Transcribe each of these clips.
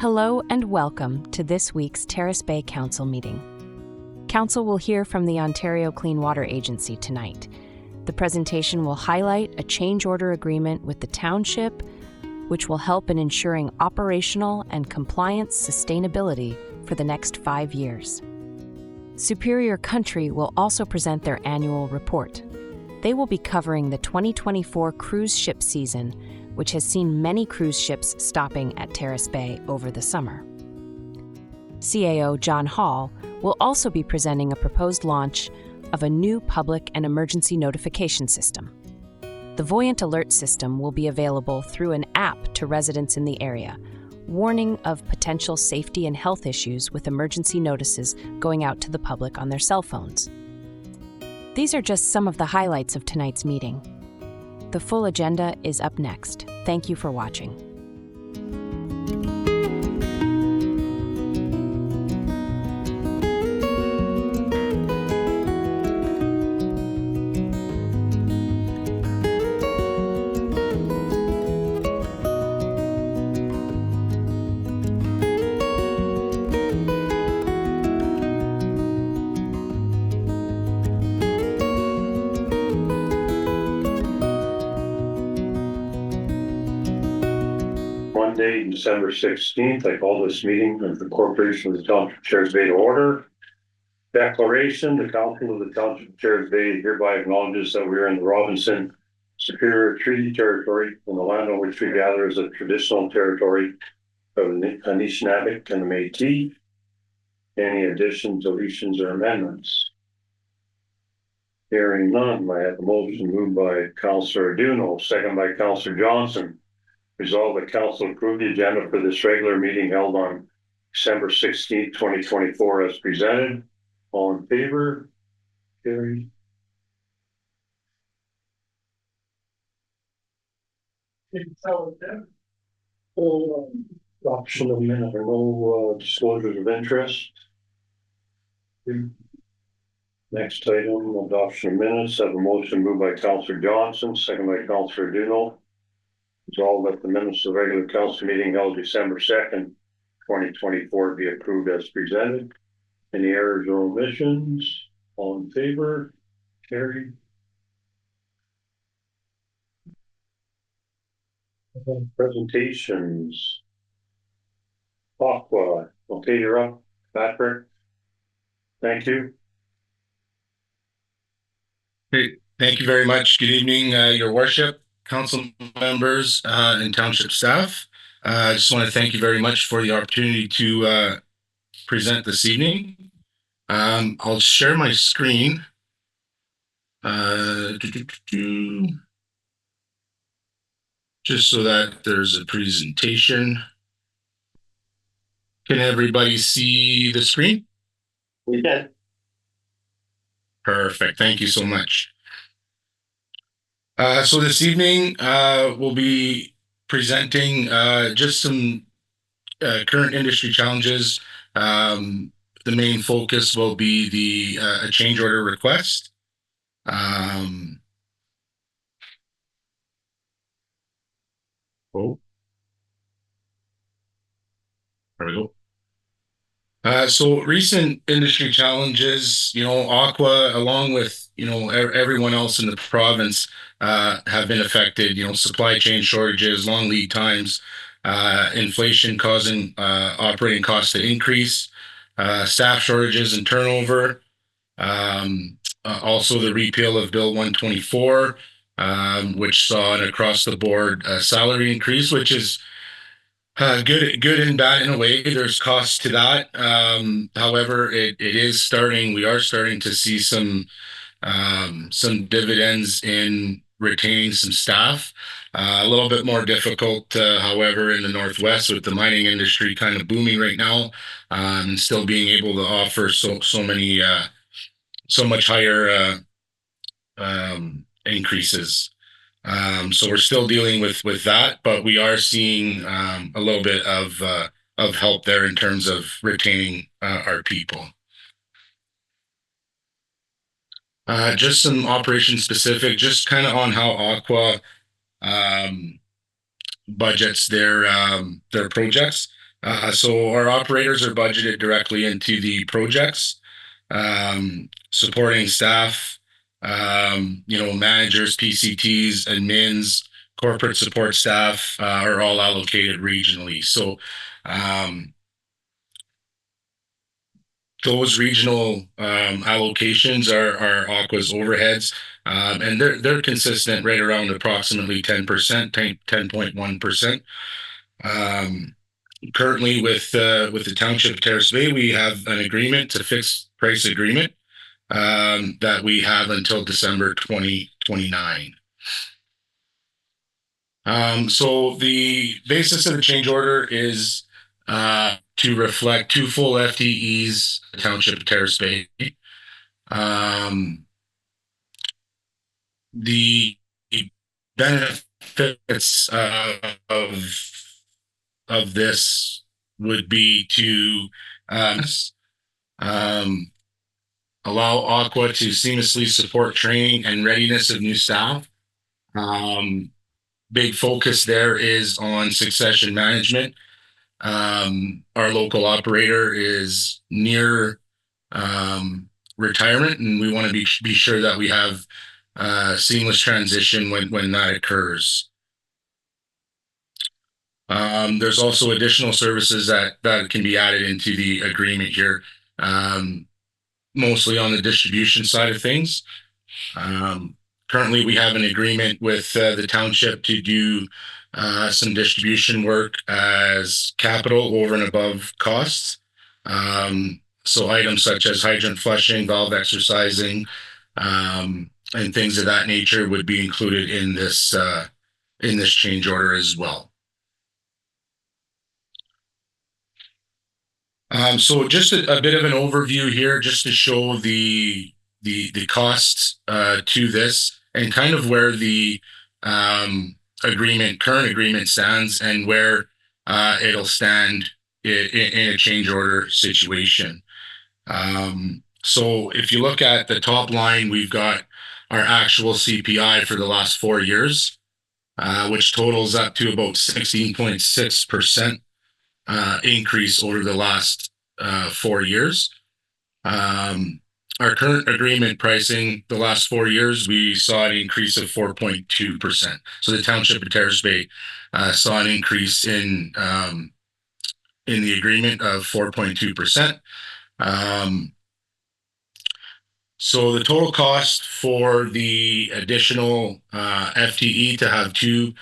Hello and welcome to this week's Terrace Bay Council meeting. Council will hear from the Ontario Clean Water Agency tonight. The presentation will highlight a change order agreement with the township, which will help in ensuring operational and compliance sustainability for the next 5 years. Superior Country will also present their annual report. They will be covering the 2024 cruise ship season, which has seen many cruise ships stopping at Terrace Bay over the summer. CAO John Hall will also be presenting a proposed launch of a new public and emergency notification system. The Voyant Alert system will be available through an app to residents in the area, warning of potential safety and health issues with emergency notices going out to the public on their cell phones. These are just some of the highlights of tonight's meeting. The full agenda is up next. Thank you for watching. Monday, December 16th, I call this meeting of the Corporation of the Township of Terrace Bay to order. Declaration: the Council of the Township of Terrace Bay hereby acknowledges that we are in the Robinson Superior Treaty Territory, and the land on which we gather is a traditional territory of the Anishinaabe and the Métis. Any additions, deletions, or amendments? Hearing none, I have a motion moved by Councillor Duno, second by Councillor Johnson. Resolve that council approve the agenda for this regular meeting held on December 16th, 2024 as presented. All in favor? Carried. Adoption of minute or no disclosures of interest. Next item, adoption of minutes. I have a motion moved by Councillor Johnson, second by Councillor Duno. Resolved that the minutes of the regular council meeting held December 2nd, 2024 be approved as presented. Any errors or omissions? All in favor? Carried. Presentations. Aqua. Okay, you're up, Patrick. Thank you. Great. Thank you very much. Good evening, Your Worship, council members, and township staff. I just want to thank you very much for the opportunity to present this evening. I'll share my screen. Just so that there's a presentation. Can everybody see the screen? We can. Perfect. Thank you so much. So this evening, we'll be presenting just some current industry challenges. The main focus will be the a change order request. There we go. So recent industry challenges, Aqua, along with, everyone else in the province, have been affected, supply chain shortages, long lead times, inflation causing operating costs to increase, staff shortages and turnover, also the repeal of Bill 124, which saw an across the board salary increase, which is good and bad in a way. There's costs to that. However, we are starting to see some dividends in retaining some staff. A little bit more difficult, however, in the Northwest with the mining industry kind of booming right now, and still being able to offer so much higher increases. So we're still dealing with that, but we are seeing a little bit of help there in terms of retaining our people. Just some operation specific, just kind of on how Aqua budgets their projects. So our operators are budgeted directly into the projects, supporting staff, managers, PCTs, admins, corporate support staff are all allocated regionally. So those regional allocations are Aqua's overheads, and they're consistent right around approximately 10%, 10.1%. Um, Currently with the township of Terrace Bay, we have an agreement, a fixed price agreement that we have until December 2029. So the basis of the change order is to reflect two full FTEs, township of Terrace Bay. Um, the benefits of this would be to um, allow Aqua to seamlessly support training and readiness of new staff. Um, Big focus there is on succession management. Our local operator is near retirement, and we want to be sure that we have seamless transition when that occurs. There's also additional services that can be added into the agreement here, mostly on the distribution side of things. Um, Currently, we have an agreement with the township to do some distribution work as capital over and above costs. So items such as hydrant flushing, valve exercising, and things of that nature would be included in this change order as well. So just a bit of an overview here, just to show the costs to this and kind of where the current agreement stands and where it'll stand in a change order situation. So if you look at the top line, we've got our actual CPI for the last 4 years, which totals up to about 16.6% increase over the last 4 years. Our current agreement pricing, the last 4 years, we saw an increase of 4.2%. So the township of Terrace Bay saw an increase in the agreement of 4.2%. So the total cost for the additional FTE to have two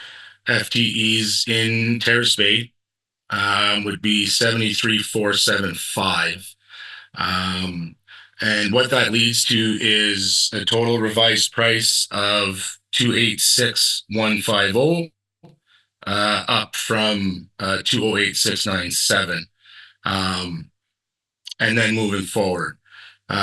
FTEs in Terrace Bay would be 73,475. And what that leads to is a total revised price of 286,150, up from 208,697, and then moving forward.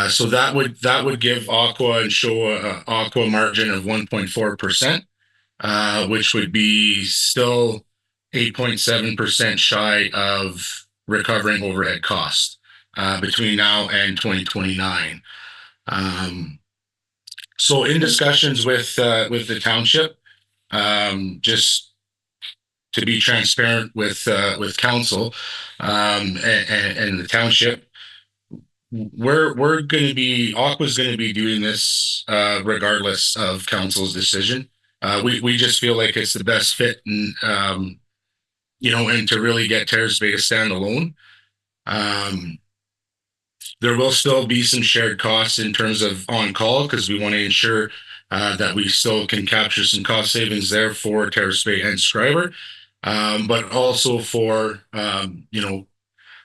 So that would give Aqua and show a Aqua margin of 1.4%, which would be still 8.7% shy of recovering overhead costs between now and 2029. So in discussions with the township, just to be transparent with council and the township, we're going to be Aqua's going to be doing this regardless of council's decision. We just feel like it's the best fit, and and to really get Terrace Bay to stand alone. There will still be some shared costs in terms of on call, because we want to ensure that we still can capture some cost savings there for Terrace Bay and Scriber, but also for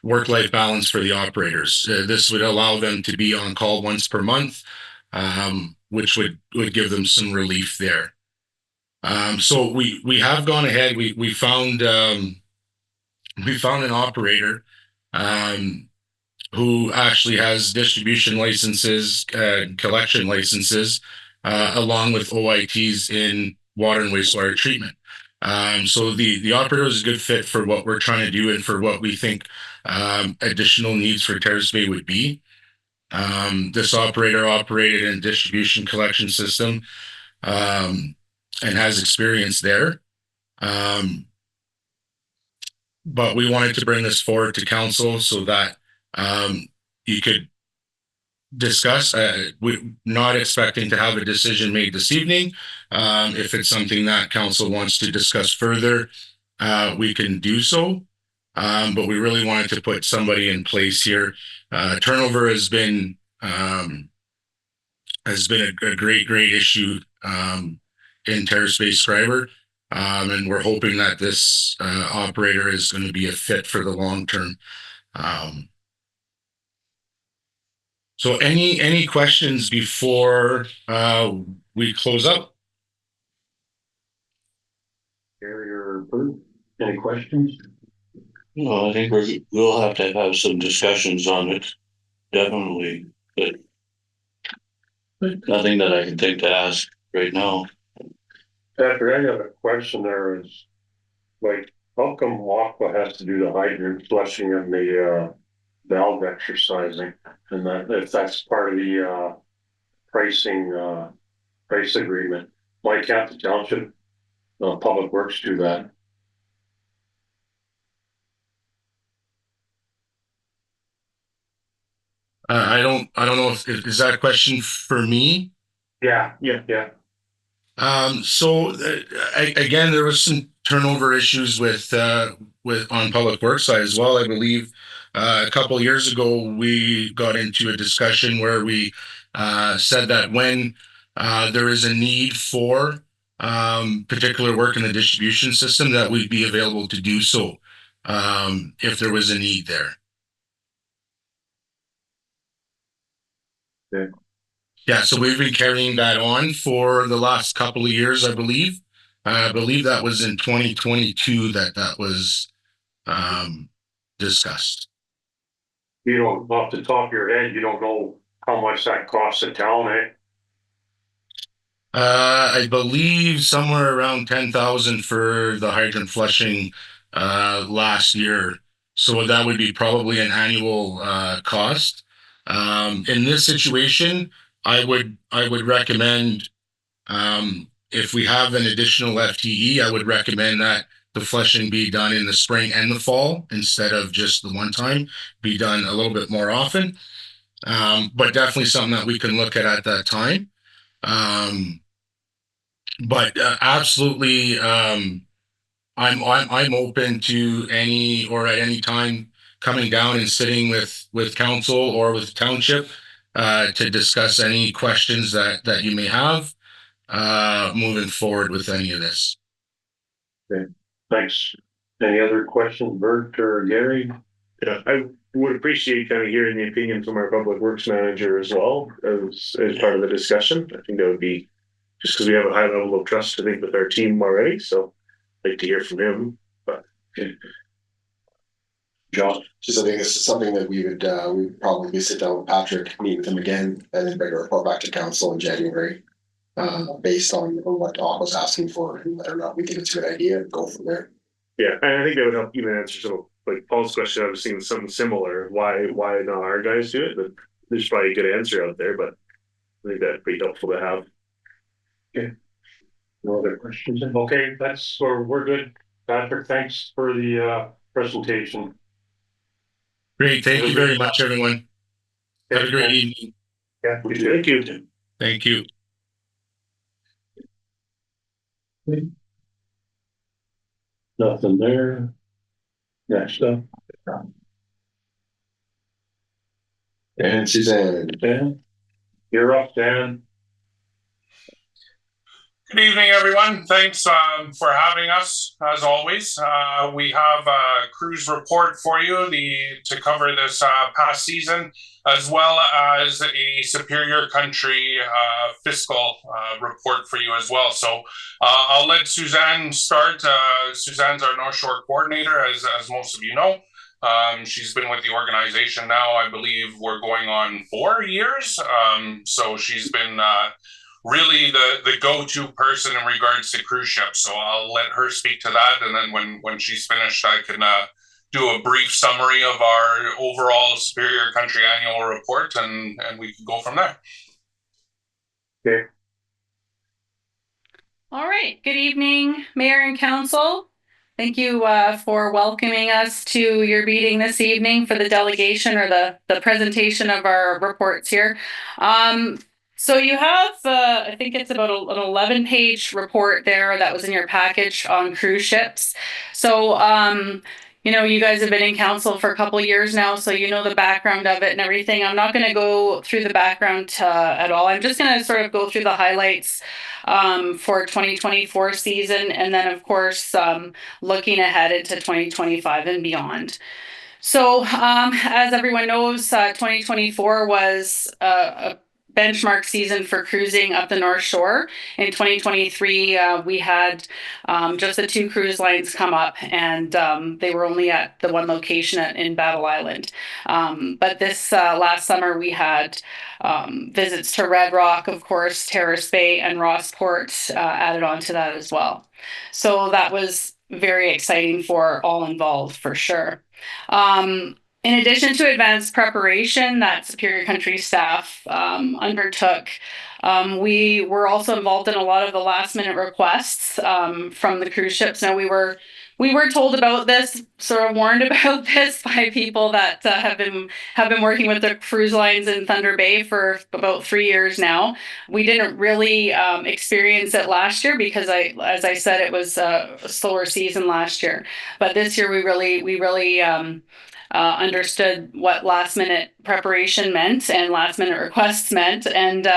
work-life balance for the operators. This would allow them to be on call once per month, which would give them some relief there. So we have gone ahead. We found an operator who actually has distribution licenses, collection licenses, along with OITs in water and wastewater treatment. So the operator is a good fit for what we're trying to do and for what we think additional needs for Terrace Bay would be. This operator operated in a distribution collection system and has experience there. but we wanted to bring this forward to council so that you could discuss. We're not expecting to have a decision made this evening. If it's something that council wants to discuss further, we can do so. But we really wanted to put somebody in place here. Turnover has been a great issue in Terrace Bay Scriber. And we're hoping that this operator is going to be a fit for the long term. So any questions before we close up? Gary or Bert, any questions? No, I think we'll have to have some discussions on it, definitely, but nothing that I can think to ask right now. Patrick, I got a question there is, like, how come Aqua has to do the hydrant flushing and the valve exercising? And that, if that's part of the pricing price agreement, why can't the township public works do that? I don't know if is that a question for me. Yeah. So again, there was some turnover issues with on public works side as well. I believe a couple of years ago we got into a discussion where we said that when there is a need for particular work in the distribution system, that we'd be available to do so if there was a need there. Yeah. Yeah, so we've been carrying that on for the last couple of years, I believe. I believe that was in 2022 that was discussed. You don't, off the top of your head, you don't know how much that costs the town, eh? I believe somewhere around 10,000 for the hydrant flushing last year. So that would be probably an annual cost. In this situation, I would recommend if we have an additional FTE, I would recommend that the flushing be done in the spring and the fall instead of just the one time, be done a little bit more often. But definitely something that we can look at that time. But absolutely, I'm open to any or at any time coming down and sitting with council or with township to discuss any questions that you may have moving forward with any of this. Okay, thanks. Any other questions, Bert or Gary? Yeah, I would appreciate kind of hearing the opinion from our public works manager as well as part of the discussion. I think that would be just because we have a high level of trust, I think, with our team already. So I'd like to hear from him. But okay. John, just I think this is something that we'd probably sit down with Patrick, meet with him again, and then bring a report back to council in January, based on what Doc was asking for and whether or not we think it's a good idea and go from there. yeah, and I think that would help even answer some of like Paul's question. I was seeing something similar. Why not our guys do it? But there's probably a good answer out there, but I think that's pretty helpful to have. Okay. No other questions? Okay, that's where we're good. Patrick, thanks for the presentation. Great. Thank you very much, everyone. Have a great evening. Yeah, Thank you. Thank you. Nothing there. Next up. And Suzanne. Dan, you're up, Dan. Good evening, everyone. Thanks for having us. As always, we have a cruise report for you to cover this past season, as well as a Superior Country fiscal report for you as well. So I'll let Suzanne start. Suzanne's our North Shore coordinator, as most of you know. She's been with the organization now, I believe we're going on 4 years. So she's been really the go-to person in regards to cruise ships. So I'll let her speak to that. And then when she's finished, I can do a brief summary of our overall Superior Country annual report, and we can go from there. Okay. All right. Good evening, Mayor and Council. Thank you for welcoming us to your meeting this evening for the delegation or the presentation of our reports here. So you have, I think it's about an 11-page report there that was in your package on cruise ships. So, you know, you guys have been in council for a couple of years now, so you know the background of it and everything. I'm not going to go through the background at all. I'm just going to sort of go through the highlights for 2024 season, and then of course looking ahead into 2025 and beyond. So as everyone knows, 2024 was a benchmark season for cruising up the North Shore. In 2023, we had just the 2 cruise lines come up, and they were only at the one location in Battle Island. But this last summer, we had visits to Red Rock, of course, Terrace Bay, and Rossport added on to that as well. So that was very exciting for all involved, for sure. In addition to advanced preparation that Superior Country staff undertook, we were also involved in a lot of the last minute requests from the cruise ships. Now we were told about this, sort of warned about this by people that have been working with the cruise lines in Thunder Bay for about 3 years now. We didn't really experience it last year because as I said, it was a slower season last year. But this year we really understood what last minute preparation meant and last minute requests meant. And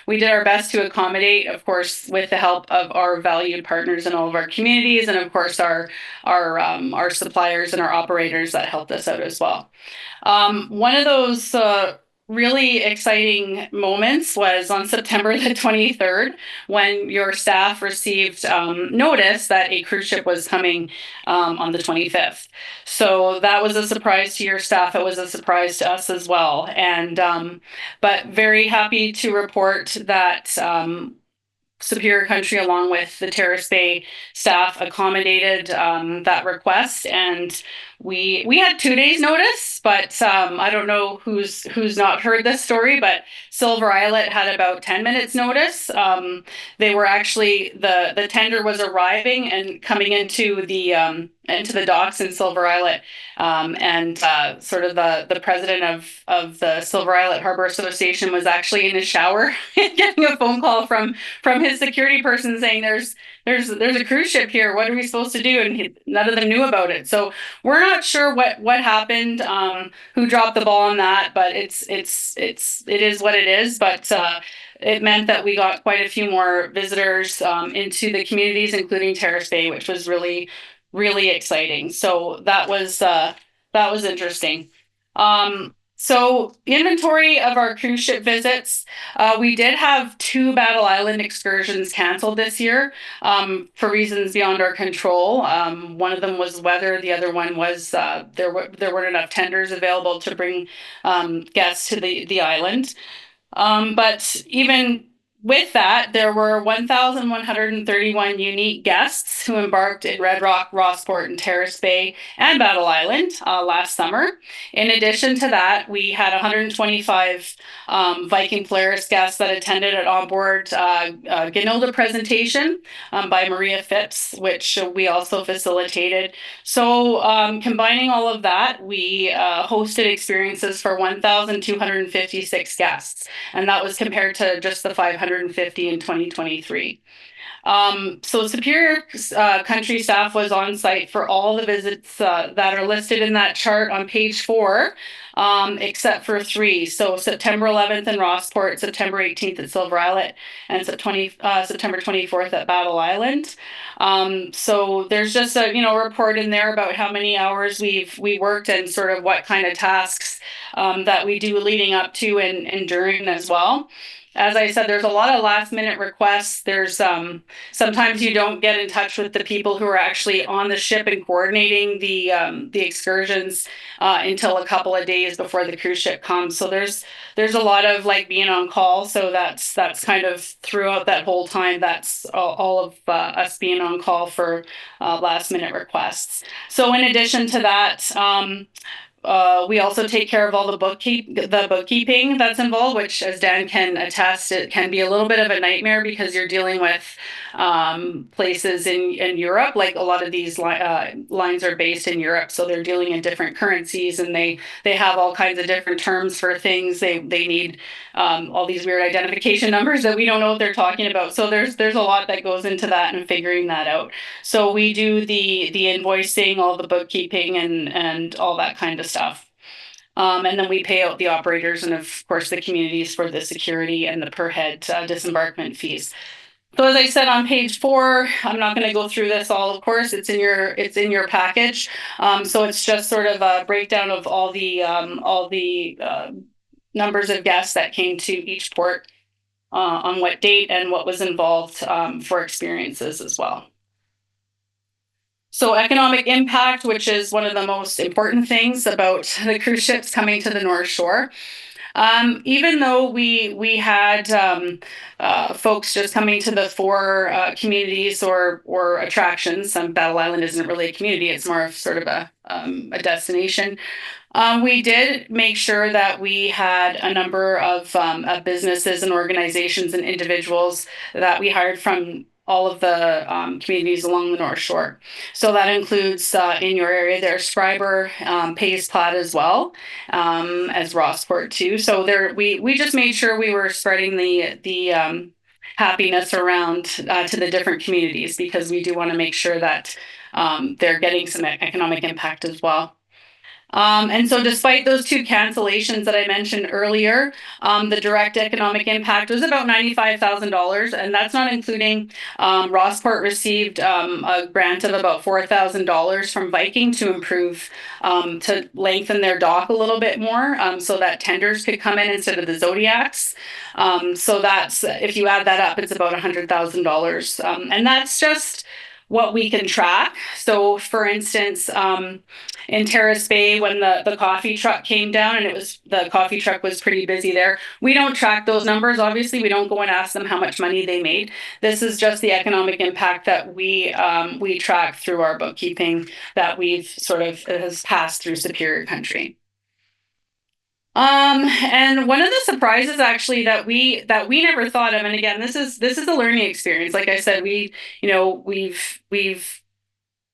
we did our best to accommodate, of course, with the help of our valued partners in all of our communities, and of course our suppliers and our operators that helped us out as well. One of those really exciting moments was on September the 23rd, when your staff received notice that a cruise ship was coming on the 25th. So that was a surprise to your staff. It was a surprise to us as well. And but very happy to report that Superior Country, along with the Terrace Bay staff, accommodated that request, and we had 2 days notice, but I don't know who's not heard this story, but Silver Islet had about 10 minutes notice. They were actually, the tender was arriving and coming into the docks in Silver Islet, and sort of the president of the Silver Islet Harbor Association was actually in his shower getting a phone call from his security person saying there's a cruise ship here. What are we supposed to do? And none of them knew about it. So we're not sure what happened, who dropped the ball on that, but it is what it is. But it meant that we got quite a few more visitors into the communities, including Terrace Bay, which was really, really exciting. So that was interesting. So inventory of our cruise ship visits, we did have 2 Battle Island excursions canceled this year for reasons beyond our control. One of them was weather. The other one was there weren't enough tenders available to bring guests to the island. But even with that, there were 1,131 unique guests who embarked in Red Rock, Rossport, and Terrace Bay and Battle Island last summer. In addition to that, we had 125 Viking Polaris guests that attended an onboard Ganilda presentation by Maria Phipps, which we also facilitated. So combining all of that, we hosted experiences for 1,256 guests, and that was compared to just the 550 in 2023. So Superior Country staff was on site for all the visits that are listed in that chart on page 4, except for 3. So September 11th in Rossport, September 18th at Silver Islet, and September 24th at Battle Island. So there's just a report in there about how many hours we worked and sort of what kind of tasks that we do leading up to and during as well. As I said, there's a lot of last minute requests. There's sometimes you don't get in touch with the people who are actually on the ship and coordinating the excursions until a couple of days before the cruise ship comes. So there's a lot of like being on call. So that's kind of throughout that whole time. That's all of us being on call for last minute requests. So in addition to that, we also take care of all the bookkeeping that's involved, which, as Dan can attest, it can be a little bit of a nightmare because you're dealing with places in Europe. Like a lot of these lines are based in Europe, so they're dealing in different currencies, and they have all kinds of different terms for things. They need all these weird identification numbers that we don't know what they're talking about. So there's a lot that goes into that and figuring that out. So we do the invoicing, all the bookkeeping, and all that kind of stuff. And then we pay out the operators and of course the communities for the security and the per head disembarkment fees. So as I said on page 4, I'm not going to go through this all. Of course, it's in your package. So it's just sort of a breakdown of all the numbers of guests that came to each port on what date and what was involved for experiences as well. So economic impact, which is one of the most important things about the cruise ships coming to the North Shore. Even though we had folks just coming to the 4 communities or attractions, Battle Island isn't really a community, it's more of sort of a destination. We did make sure that we had a number of businesses and organizations and individuals that we hired from all of the communities along the North Shore. So that includes in your area there's Scriber, Pays Plat as well, as Rossport too. So there we just made sure we were spreading the happiness around to the different communities, because we do want to make sure that they're getting some economic impact as well. And so despite those 2 cancellations that I mentioned earlier, the direct economic impact was about $95,000, and that's not including Rossport received a grant of about $4,000 from Viking to improve, to lengthen their dock a little bit more, so that tenders could come in instead of the Zodiacs. So that's, if you add that up, it's about $100,000, and that's just what we can track. So for instance, in Terrace Bay, when the coffee truck came down, and the coffee truck was pretty busy there, we don't track those numbers. Obviously, we don't go and ask them how much money they made. This is just the economic impact that we track through our bookkeeping that we've sort of has passed through Superior Country. And one of the surprises actually that we never thought of, and again, this is a learning experience. Like I said, we've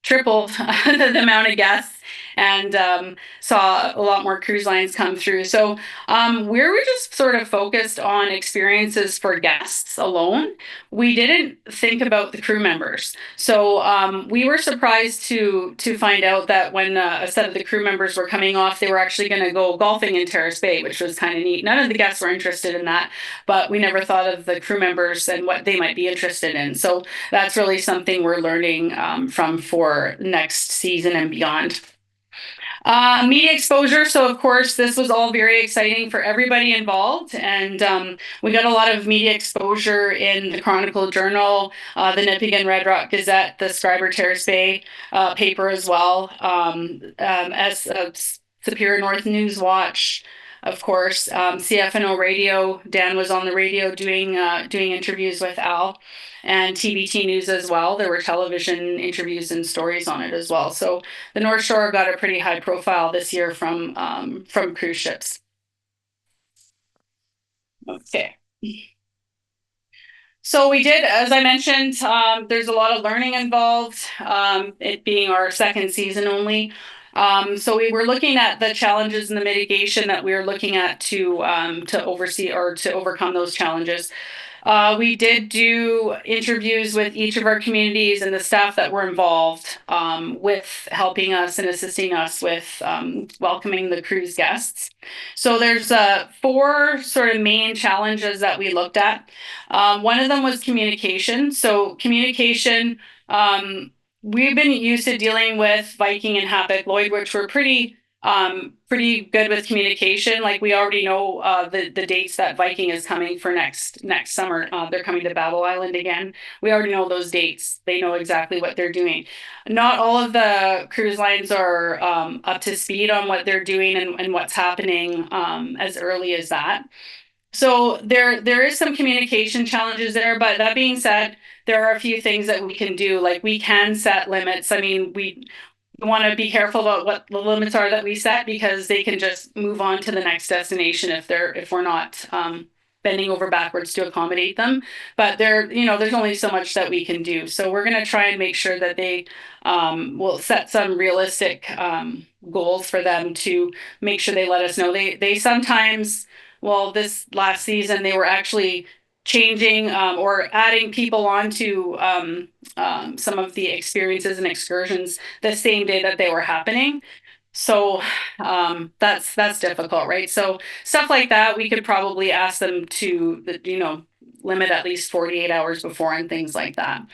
tripled the amount of guests and saw a lot more cruise lines come through. So we were just sort of focused on experiences for guests alone. We didn't think about the crew members. So we were surprised to find out that when a set of the crew members were coming off, they were actually going to go golfing in Terrace Bay, which was kind of neat. None of the guests were interested in that, but we never thought of the crew members and what they might be interested in. So that's really something we're learning from for next season and beyond. Media exposure. So of course, this was all very exciting for everybody involved. And we got a lot of media exposure in the Chronicle Journal, the Nipigon Red Rock Gazette, the Scriber Terrace Bay paper as well, as Superior North News Watch, of course, CFNO Radio. Dan was on the radio doing interviews with Al. And TBT News as well. There were television interviews and stories on it as well. So the North Shore got a pretty high profile this year from cruise ships. Okay. So we did, as I mentioned, there's a lot of learning involved, it being our 2nd season only. So we were looking at the challenges and the mitigation that we were looking at to oversee or to overcome those challenges. We did do interviews with each of our communities and the staff that were involved with helping us and assisting us with welcoming the cruise guests. So there's 4 sort of main challenges that we looked at. One of them was communication. So communication, we've been used to dealing with Viking and Hapag-Lloyd, which were pretty good with communication. Like we already know the dates that Viking is coming for next summer. They're coming to Battle Island again. We already know those dates. They know exactly what they're doing. Not all of the cruise lines are up to speed on what they're doing and what's happening as early as that. So there is some communication challenges there, but that being said, there are a few things that we can do. Like we can set limits. I mean, we want to be careful about what the limits are that we set, because they can just move on to the next destination if we're not bending over backwards to accommodate them. But there's only so much that we can do. So we're going to try and make sure that they will set some realistic goals for them to make sure they let us know. They sometimes, well, this last season they were actually changing or adding people onto some of the experiences and excursions the same day that they were happening. So that's difficult, right? So stuff like that, we could probably ask them to, limit at least 48 hours before and things like that.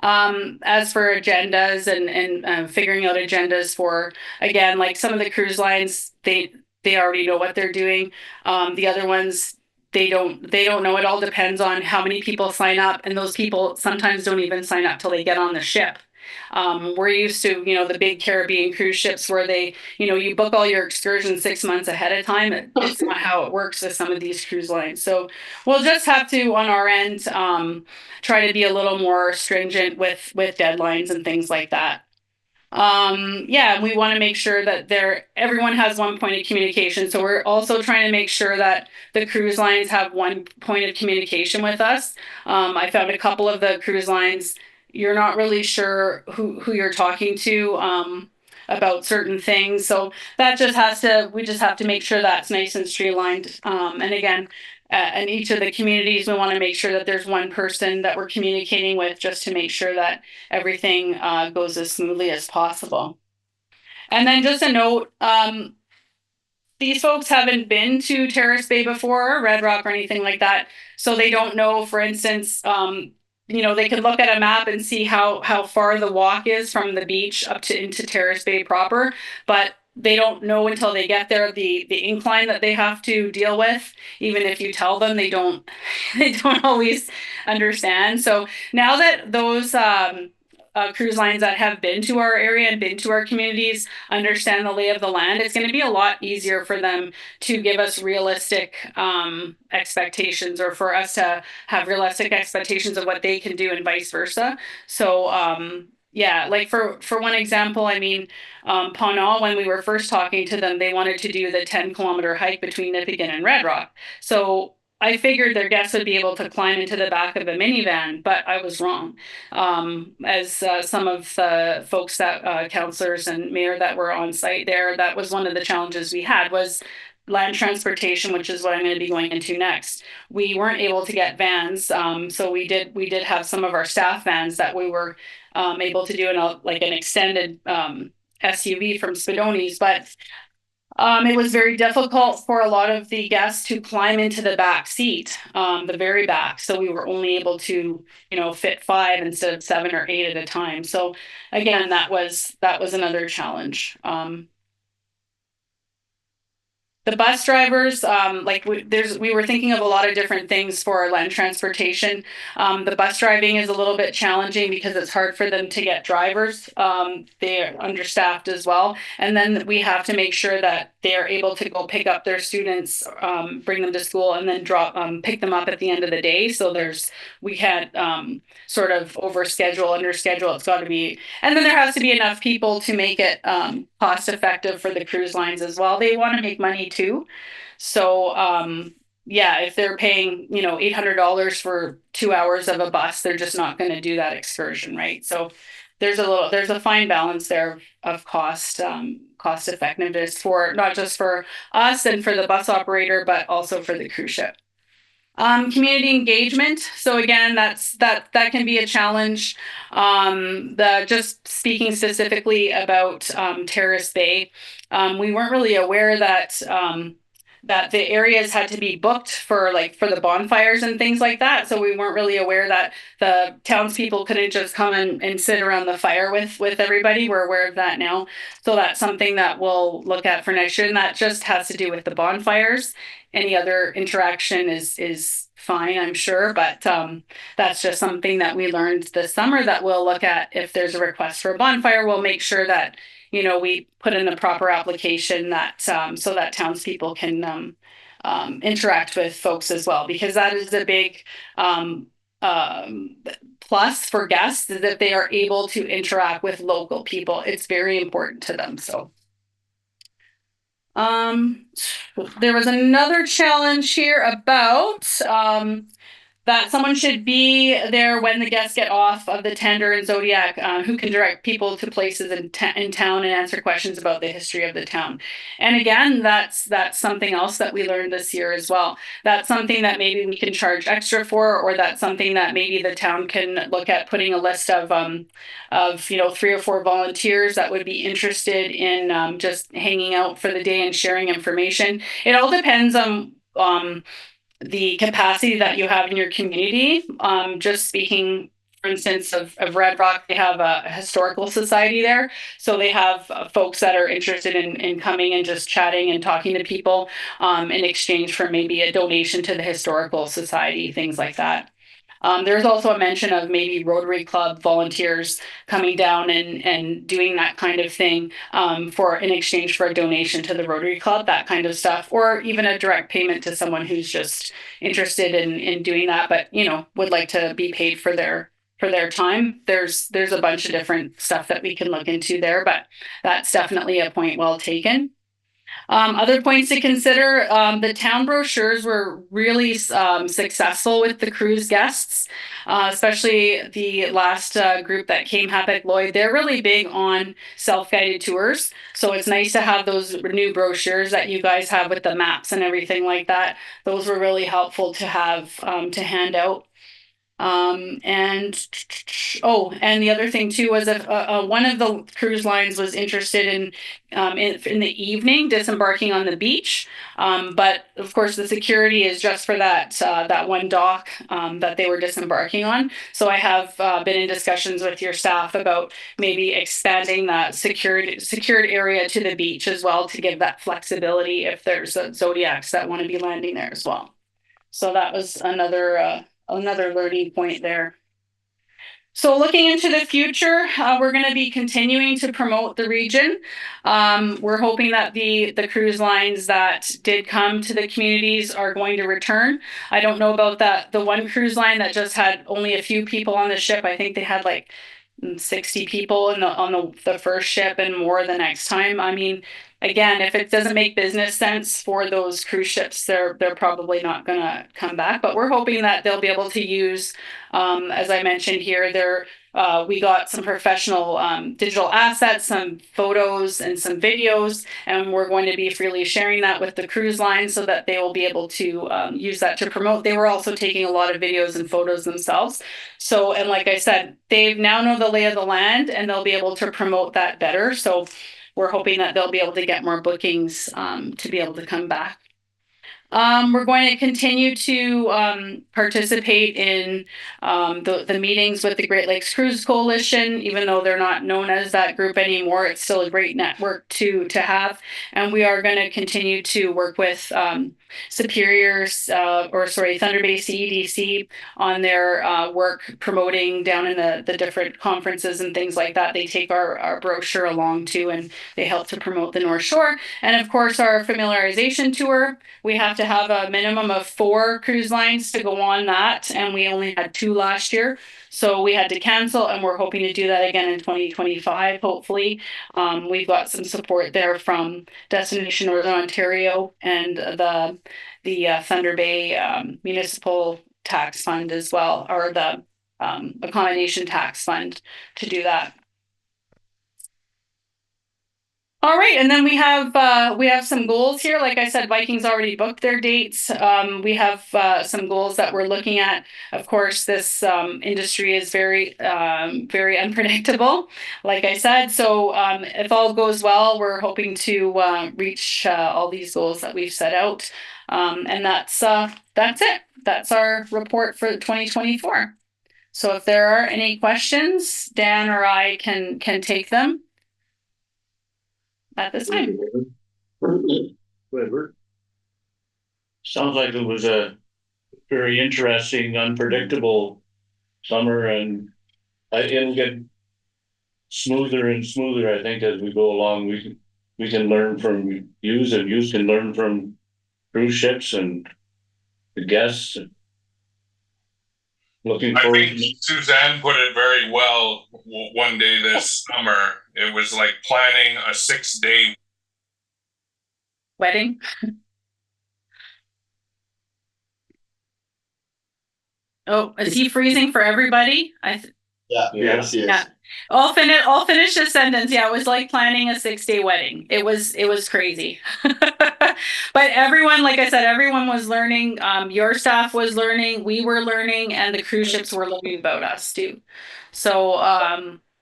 As for agendas and figuring out agendas for, again, like some of the cruise lines, they already know what they're doing. The other ones, they don't know. It all depends on how many people sign up, and those people sometimes don't even sign up till they get on the ship. We're used to, the big Caribbean cruise ships where you book all your excursions 6 months ahead of time. It's not how it works with some of these cruise lines. So we'll just have to, on our end, try to be a little more stringent with deadlines and things like that. Yeah, we want to make sure that everyone has one point of communication. So we're also trying to make sure that the cruise lines have one point of communication with us. I found a couple of the cruise lines, you're not really sure who you're talking to about certain things. So we just have to make sure that's nice and streamlined. And again, in each of the communities, we want to make sure that there's one person that we're communicating with, just to make sure that everything goes as smoothly as possible. And then just a note, these folks haven't been to Terrace Bay before, or Red Rock, or anything like that, so they don't know. For instance, they could look at a map and see how far the walk is from the beach up to into Terrace Bay proper, but they don't know until they get there the incline that they have to deal with. Even if you tell them, they don't they don't always understand. So now that those cruise lines that have been to our area and been to our communities understand the lay of the land, it's going to be a lot easier for them to give us realistic expectations, or for us to have realistic expectations of what they can do, and vice versa. So yeah, like for one example, I mean, Ponal, when we were first talking to them, they wanted to do the 10-kilometer hike between Nipigon and Red Rock. So I figured their guests would be able to climb into the back of a minivan, but I was wrong. As some of the folks that counselors and mayor that were on site there, that was one of the challenges we had, was land transportation, which is what I'm going to be going into next. We weren't able to get vans, so we did have some of our staff vans that we were able to do in an extended SUV from Spidoni's, but it was very difficult for a lot of the guests to climb into the back seat, the very back. So we were only able to, fit 5 instead of 7 or 8 at a time. So again, that was another challenge. The bus drivers, we were thinking of a lot of different things for land transportation. The bus driving is a little bit challenging because it's hard for them to get drivers. They're understaffed as well. And then we have to make sure that they're able to go pick up their students, bring them to school, and then pick them up at the end of the day. So we can't sort of overschedule, underschedule. It's got to be, and then there has to be enough people to make it cost effective for the cruise lines as well. They want to make money too. So yeah, if they're paying, $800 for 2 hours of a bus, they're just not going to do that excursion, right? So there's a fine balance there of cost effectiveness, for not just for us and for the bus operator, but also for the cruise ship. Community engagement. So again, that can be a challenge. Just speaking specifically about Terrace Bay, we weren't really aware that the areas had to be booked for the bonfires and things like that. So we weren't really aware that the townspeople couldn't just come and sit around the fire with everybody. We're aware of that now. So that's something that we'll look at for next year. And that just has to do with the bonfires. Any other interaction is fine, I'm sure. But that's just something that we learned this summer that we'll look at. If there's a request for a bonfire, we'll make sure that we put in the proper application that so that townspeople can interact with folks as well, because that is a big plus for guests is that they are able to interact with local people. It's very important to them. So there was another challenge here about that someone should be there when the guests get off of the tender and Zodiac, who can direct people to places in town and answer questions about the history of the town. And again, that's something else that we learned this year as well. That's something that maybe we can charge extra for, or that's something that maybe the town can look at putting a list of 3 or 4 volunteers that would be interested in just hanging out for the day and sharing information. It all depends on the capacity that you have in your community. Just speaking, for instance, of Red Rock, they have a historical society there. So they have folks that are interested in coming and just chatting and talking to people in exchange for maybe a donation to the historical society, things like that. There's also a mention of maybe Rotary Club volunteers coming down and doing that kind of thing for in exchange for a donation to the Rotary Club, that kind of stuff, or even a direct payment to someone who's just interested in doing that, but would like to be paid for their time. There's a bunch of different stuff that we can look into there, but that's definitely a point well taken. Other points to consider, the town brochures were really successful with the cruise guests, especially the last group that came, Hapag Lloyd. They're really big on self-guided tours. So it's nice to have those new brochures that you guys have with the maps and everything like that. Those were really helpful to have to hand out. And the other thing too was if one of the cruise lines was interested in the evening disembarking on the beach, but of course the security is just for that one dock that they were disembarking on. So I have been in discussions with your staff about maybe expanding that secured area to the beach as well, to give that flexibility if there's Zodiacs that want to be landing there as well. So that was another learning point there. So looking into the future, we're going to be continuing to promote the region. We're hoping that the cruise lines that did come to the communities are going to return. I don't know about that. The one cruise line that just had only a few people on the ship, I think they had like 60 people on the first ship and more the next time. I mean, again, if it doesn't make business sense for those cruise ships, they're probably not going to come back. But we're hoping that they'll be able to use, as I mentioned here, we got some professional digital assets, some photos and some videos, and we're going to be freely sharing that with the cruise line so that they will be able to use that to promote. They were also taking a lot of videos and photos themselves. So, and like I said, they now know the lay of the land and they'll be able to promote that better. So we're hoping that they'll be able to get more bookings to be able to come back. We're going to continue to participate in the meetings with the Great Lakes Cruise Coalition, even though they're not known as that group anymore. It's still a great network to have. And we are going to continue to work with Thunder Bay CEDC on their work promoting down in the different conferences and things like that. They take our brochure along too, and they help to promote the North Shore. And of course, our familiarization tour. We have to have a minimum of 4 cruise lines to go on that, and we only had 2 last year. So we had to cancel, and we're hoping to do that again in 2025, hopefully. We've got some support there from Destination Northern Ontario and the Thunder Bay Municipal Tax Fund as well, or the Accommodation Tax Fund to do that. All right, and then we have some goals here. Like I said, Vikings already booked their dates. We have some goals that we're looking at. Of course, this industry is very unpredictable, like I said. So if all goes well, we're hoping to reach all these goals that we've set out. And that's it. That's our report for 2024. So if there are any questions, Dan or I can take them at this time. Sounds like it was a very interesting, unpredictable summer, and it'll get smoother and smoother, I think, as we go along. We can learn from yous, and yous can learn from cruise ships and the guests. Looking I forward. think Suzanne put it very well one day this summer. It was like planning a 6-day. Wedding. Oh, is he freezing for everybody? Yeah, Yeah. yes, he is. Yeah. I'll finish this sentence. Yeah, it was like planning a 6-day wedding. It was crazy. But everyone, like I said, everyone was learning. Your staff was learning, we were learning, and the cruise ships were learning about us too. So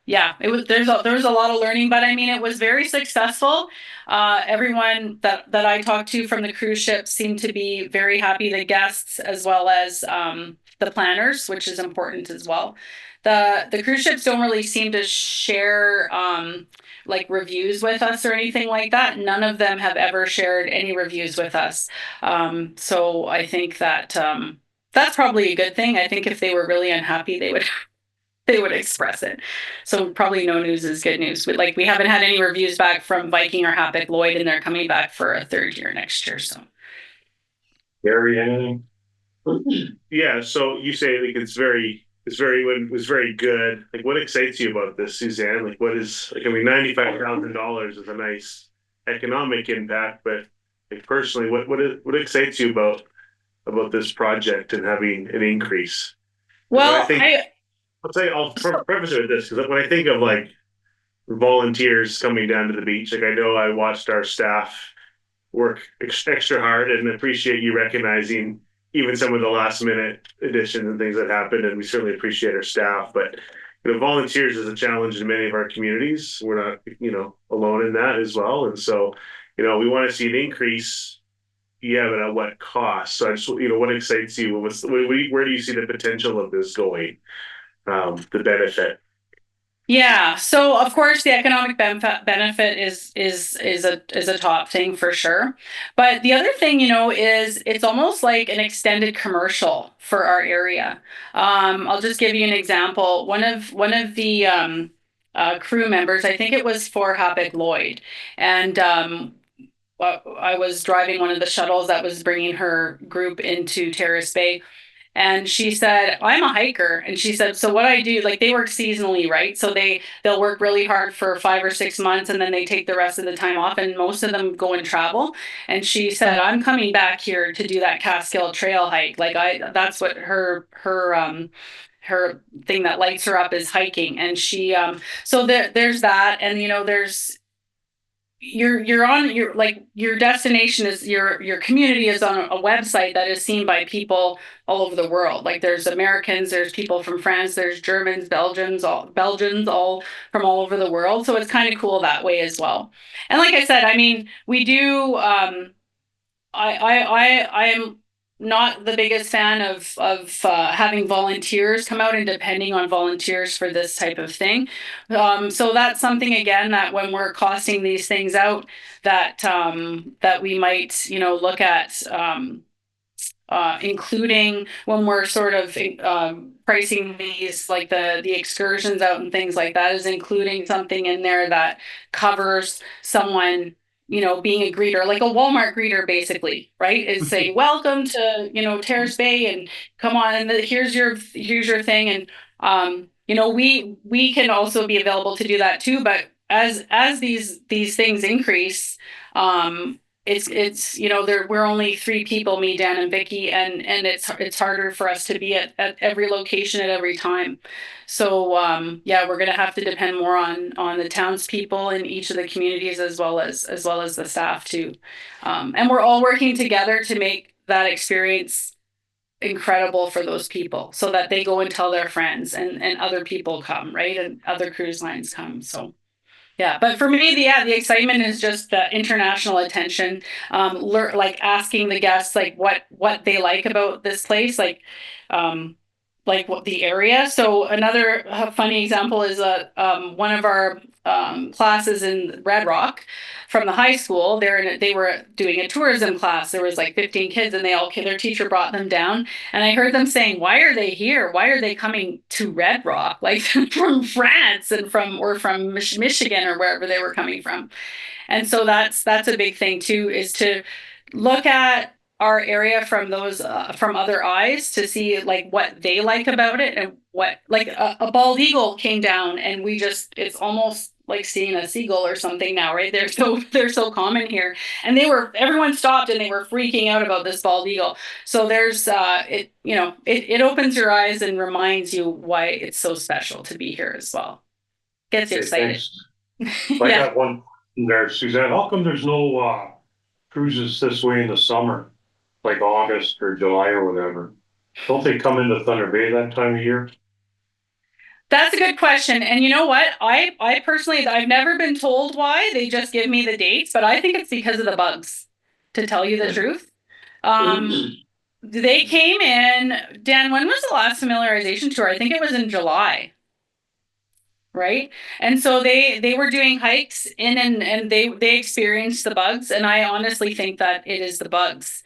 yeah, there was a lot of learning, but I mean it was very successful. Everyone that I talked to from the cruise ships seemed to be very happy, the guests as well as the planners, which is important as well. The cruise ships don't really seem to share like reviews with us or anything like that. None of them have ever shared any reviews with us. So I think that that's probably a good thing. I think if they were really unhappy, they would they would express it. So probably no news is good news. But like we haven't had any reviews back from Viking or Hapag Lloyd, and they're coming back for a third year next year. So Gary, anything? Yeah, so you say like it was very good. Like what excites you about this, Suzanne? Like what is like I mean $95,000 is a nice economic impact, but like personally, what excites you about this project and having an increase? well, I'll tell you, I'll preface it with this because when I think of like volunteers coming down to the beach, like I know I watched our staff work extra hard and appreciate you recognizing even some of the last minute additions and things that happened. And we certainly appreciate our staff, but volunteers is a challenge in many of our communities. We're not, alone in that as well. And so, we want to see an increase. Yeah, but at what cost? So I just, what excites you? Where do you see the potential of this going? The benefit. Yeah, so of course the economic benefit is a top thing for sure. But the other thing, is it's almost like an extended commercial for our area. I'll just give you an example. One of the crew members, I think it was for Hapag Lloyd, and I was driving one of the shuttles that was bringing her group into Terrace Bay. And she said, I'm a hiker. And she said, so what I do, like they work seasonally, right? So they'll work really hard for 5 or 6 months and then they take the rest of the time off. And most of them go and travel. And she said, I'm coming back here to do that Catskill Trail hike. That's what her thing that lights her up is hiking. And so there's that. And there's your destination is your community is on a website that is seen by people all over the world. Like there's Americans, there's people from France, there's Germans, Belgians all from all over the world. So it's kind of cool that way as well. And like I said, I mean, we do I am not the biggest fan of having volunteers come out and depending on volunteers for this type of thing. So that's something again that when we're costing these things out, that we might look at including when we're sort of pricing these like the excursions out and things like that, is including something in there that covers someone being a greeter, like a Walmart greeter, basically, right? Is say, welcome to, Terrace Bay and come on, and here's your thing. And, we can also be available to do that too. But as these things increase, we're only 3 people, me, Dan, and Vicky, and it's harder for us to be at every location at every time. So we're gonna have to depend more on the townspeople in each of the communities as well as the staff too. And we're all working together to make that experience incredible for those people so that they go and tell their friends and other people come, right? And other cruise lines come. So yeah, but for me, the excitement is just the international attention. Like asking the guests like what they like about this place, like what the area. So another funny example is one of our classes in Red Rock from the high school. They were doing a tourism class. There was like 15 kids, and their teacher brought them down. And I heard them saying, "Why are they here? Why are they coming to Red Rock? Like from France and from Michigan or wherever they were coming from." And so that's a big thing too, is to look at our area from those from other eyes to see like what they like about it, and what like a bald eagle came down, and it's almost like seeing a seagull or something now, right? They're so common here, and everyone stopped and they were freaking out about this bald eagle. So there's it opens your eyes and reminds you why it's so special to be here as well. Gets you excited. I Yeah. got one there, Suzanne. How come there's no cruises this way in the summer, like August or July or whatever? Don't they come into Thunder Bay that time of year? That's a good question. And you know what? I personally, I've never been told why. They just give me the dates, but I think it's because of the bugs, to tell you the truth. They came in, Dan, when was the last familiarization tour? I think it was in July. Right. And so they were doing hikes in, and they experienced the bugs. And I honestly think that it is the bugs.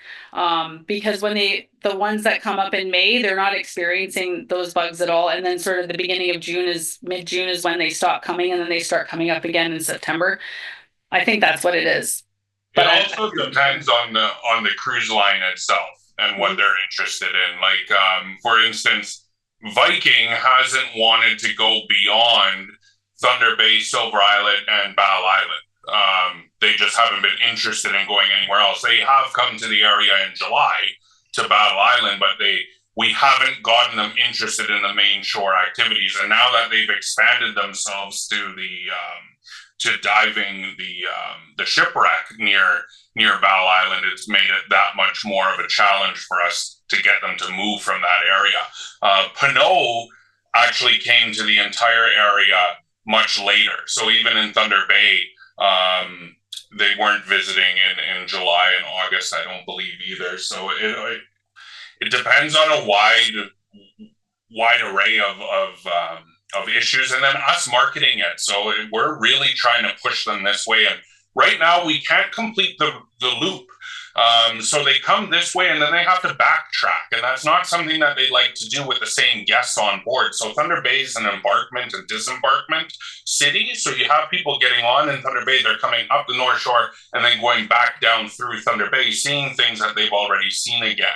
Because when the ones that come up in May, they're not experiencing those bugs at all. And then sort of the beginning of mid-June is when they stop coming, and then they start coming up again in September. I think that's what it is. But it also depends on the cruise line itself and what they're interested in. Like, for instance, Viking hasn't wanted to go beyond Thunder Bay, Silver Islet, and Battle Island. They just haven't been interested in going anywhere else. They have come to the area in July to Battle Island, but we haven't gotten them interested in the main shore activities. And now that they've expanded themselves to to diving the shipwreck near Battle Island, it's made it that much more of a challenge for us to get them to move from that area. Pinot actually came to the entire area much later. So even in Thunder Bay, they weren't visiting in July and August, I don't believe either. So it depends on a wide array of issues, and then us marketing it. So we're really trying to push them this way. And right now we can't complete the loop. So they come this way and then they have to backtrack. And that's not something that they like to do with the same guests on board. So Thunder Bay is an embarkment and disembarkment city. So you have people getting on in Thunder Bay, they're coming up the North Shore and then going back down through Thunder Bay, seeing things that they've already seen again.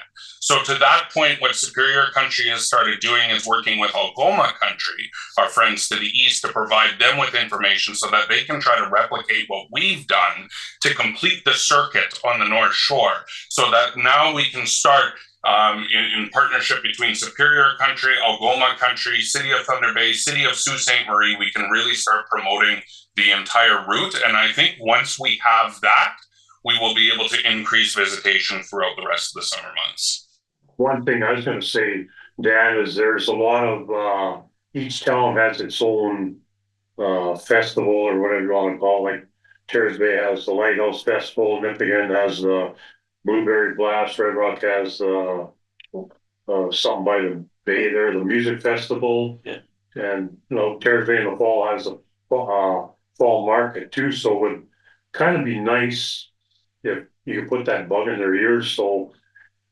So to that point, what Superior Country has started doing is working with Algoma Country, our friends to the east, to provide them with information so that they can try to replicate what we've done to complete the circuit on the North Shore. So that now we can start in partnership between Superior Country, Algoma Country, City of Thunder Bay, City of Sault Ste. Marie, we can really start promoting the entire route. And I think once we have that, we will be able to increase visitation throughout the rest of the summer months. One thing I was going to say, Dan, is there's a lot of each town has its own festival or whatever you want to call it. Like Terrace Bay has the Lighthouse Festival, Nipigon has the Blueberry Blast, Red Rock has something by the bay there, the music festival. Yeah. And Terrace Bay in the fall has a fall market too. So it would kind of be nice if you could put that bug in their ears. So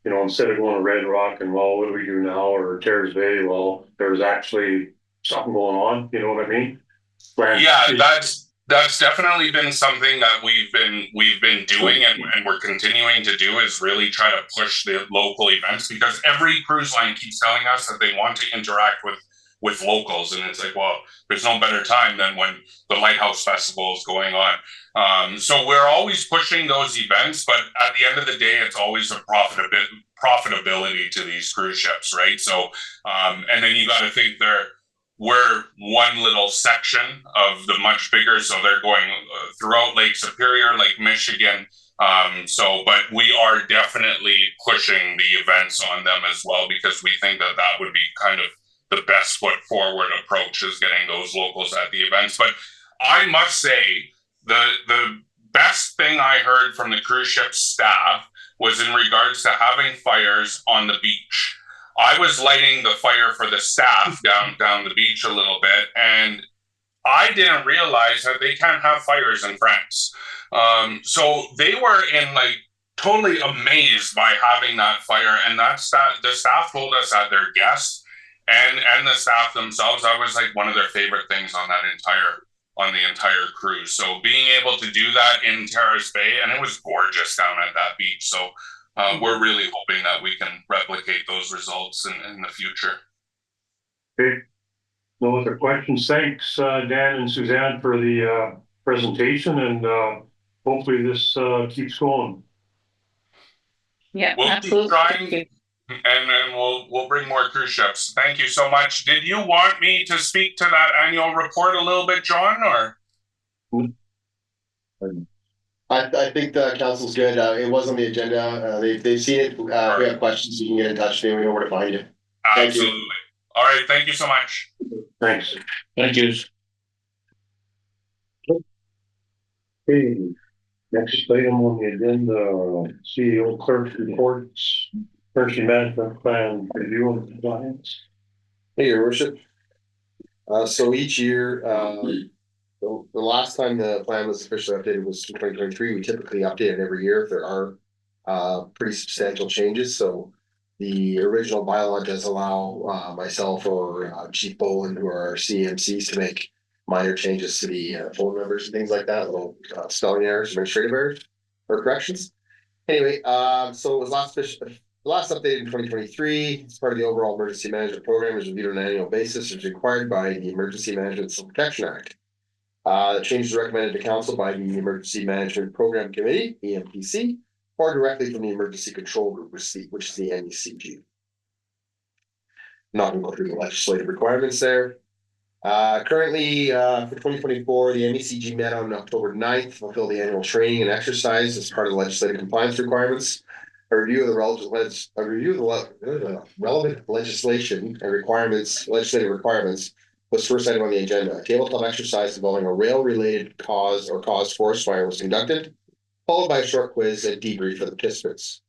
instead of going to Red Rock and, well, what do we do now? Or Terrace Bay, well, there's actually something going on. You know what I mean? Yeah, that's definitely been something that we've been doing and we're continuing to do, is really try to push the local events, because every cruise line keeps telling us that they want to interact with locals, and it's like, well, there's no better time than when the Lighthouse Festival is going on. So we're always pushing those events, but at the end of the day, it's always a profitability to these cruise ships, right? So and then you got to think we're one little section of the much bigger, so they're going throughout Lake Superior, Lake Michigan. But we are definitely pushing the events on them as well, because we think that would be kind of the best foot forward approach, is getting those locals at the events. But I must say, the best thing I heard from the cruise ship staff was in regards to having fires on the beach. I was lighting the fire for the staff down the beach a little bit, and I didn't realize that they can't have fires in France. So they were totally amazed by having that fire, and the staff told us that their guests and the staff themselves, that was one of their favorite things on the entire cruise. So being able to do that in Terrace Bay, and it was gorgeous down at that beach. So we're really hoping that we can replicate those results in the future. Okay. No other questions. Thanks, Dan and Suzanne, for the presentation, and hopefully this keeps going. Yeah, We'll absolutely. keep trying, and then we'll bring more cruise ships. Thank you so much. Did you want me to speak to that annual report a little bit, John, or? I think the council's good. It was on the agenda. They've seen it. If we have questions, you can get in touch with me. We know where to find you. Thank you. Absolutely. All right. Thank you so much. Thanks. Thank you. Okay. Next item on the agenda, CEO clerk's reports, emergency management plan review and compliance. Hey, your worship. So each year, the last time the plan was officially updated was in 2023. We typically update it every year if there are pretty substantial changes. So the original bylaw does allow myself or Chief Boland, who are our CMCs, to make minor changes to the phone numbers and things like that, little spelling errors, administrative errors, or corrections. Anyway, so it was last updated in 2023. As part of the overall emergency management program, is reviewed on an annual basis, as required by the Emergency Management and Protection Act. The changes recommended to council by the Emergency Management Program Committee, EMPC, or directly from the Emergency Control Group, which is the NECG. Not going to go through the legislative requirements there. Currently, for 2024, the NECG met on October 9th to fulfill the annual training and exercise as part of the legislative compliance requirements. A review of the relevant legislation and legislative requirements was first item on the agenda. A tabletop exercise involving a rail-related caused forest fire was conducted, followed by a short quiz and debrief for the participants.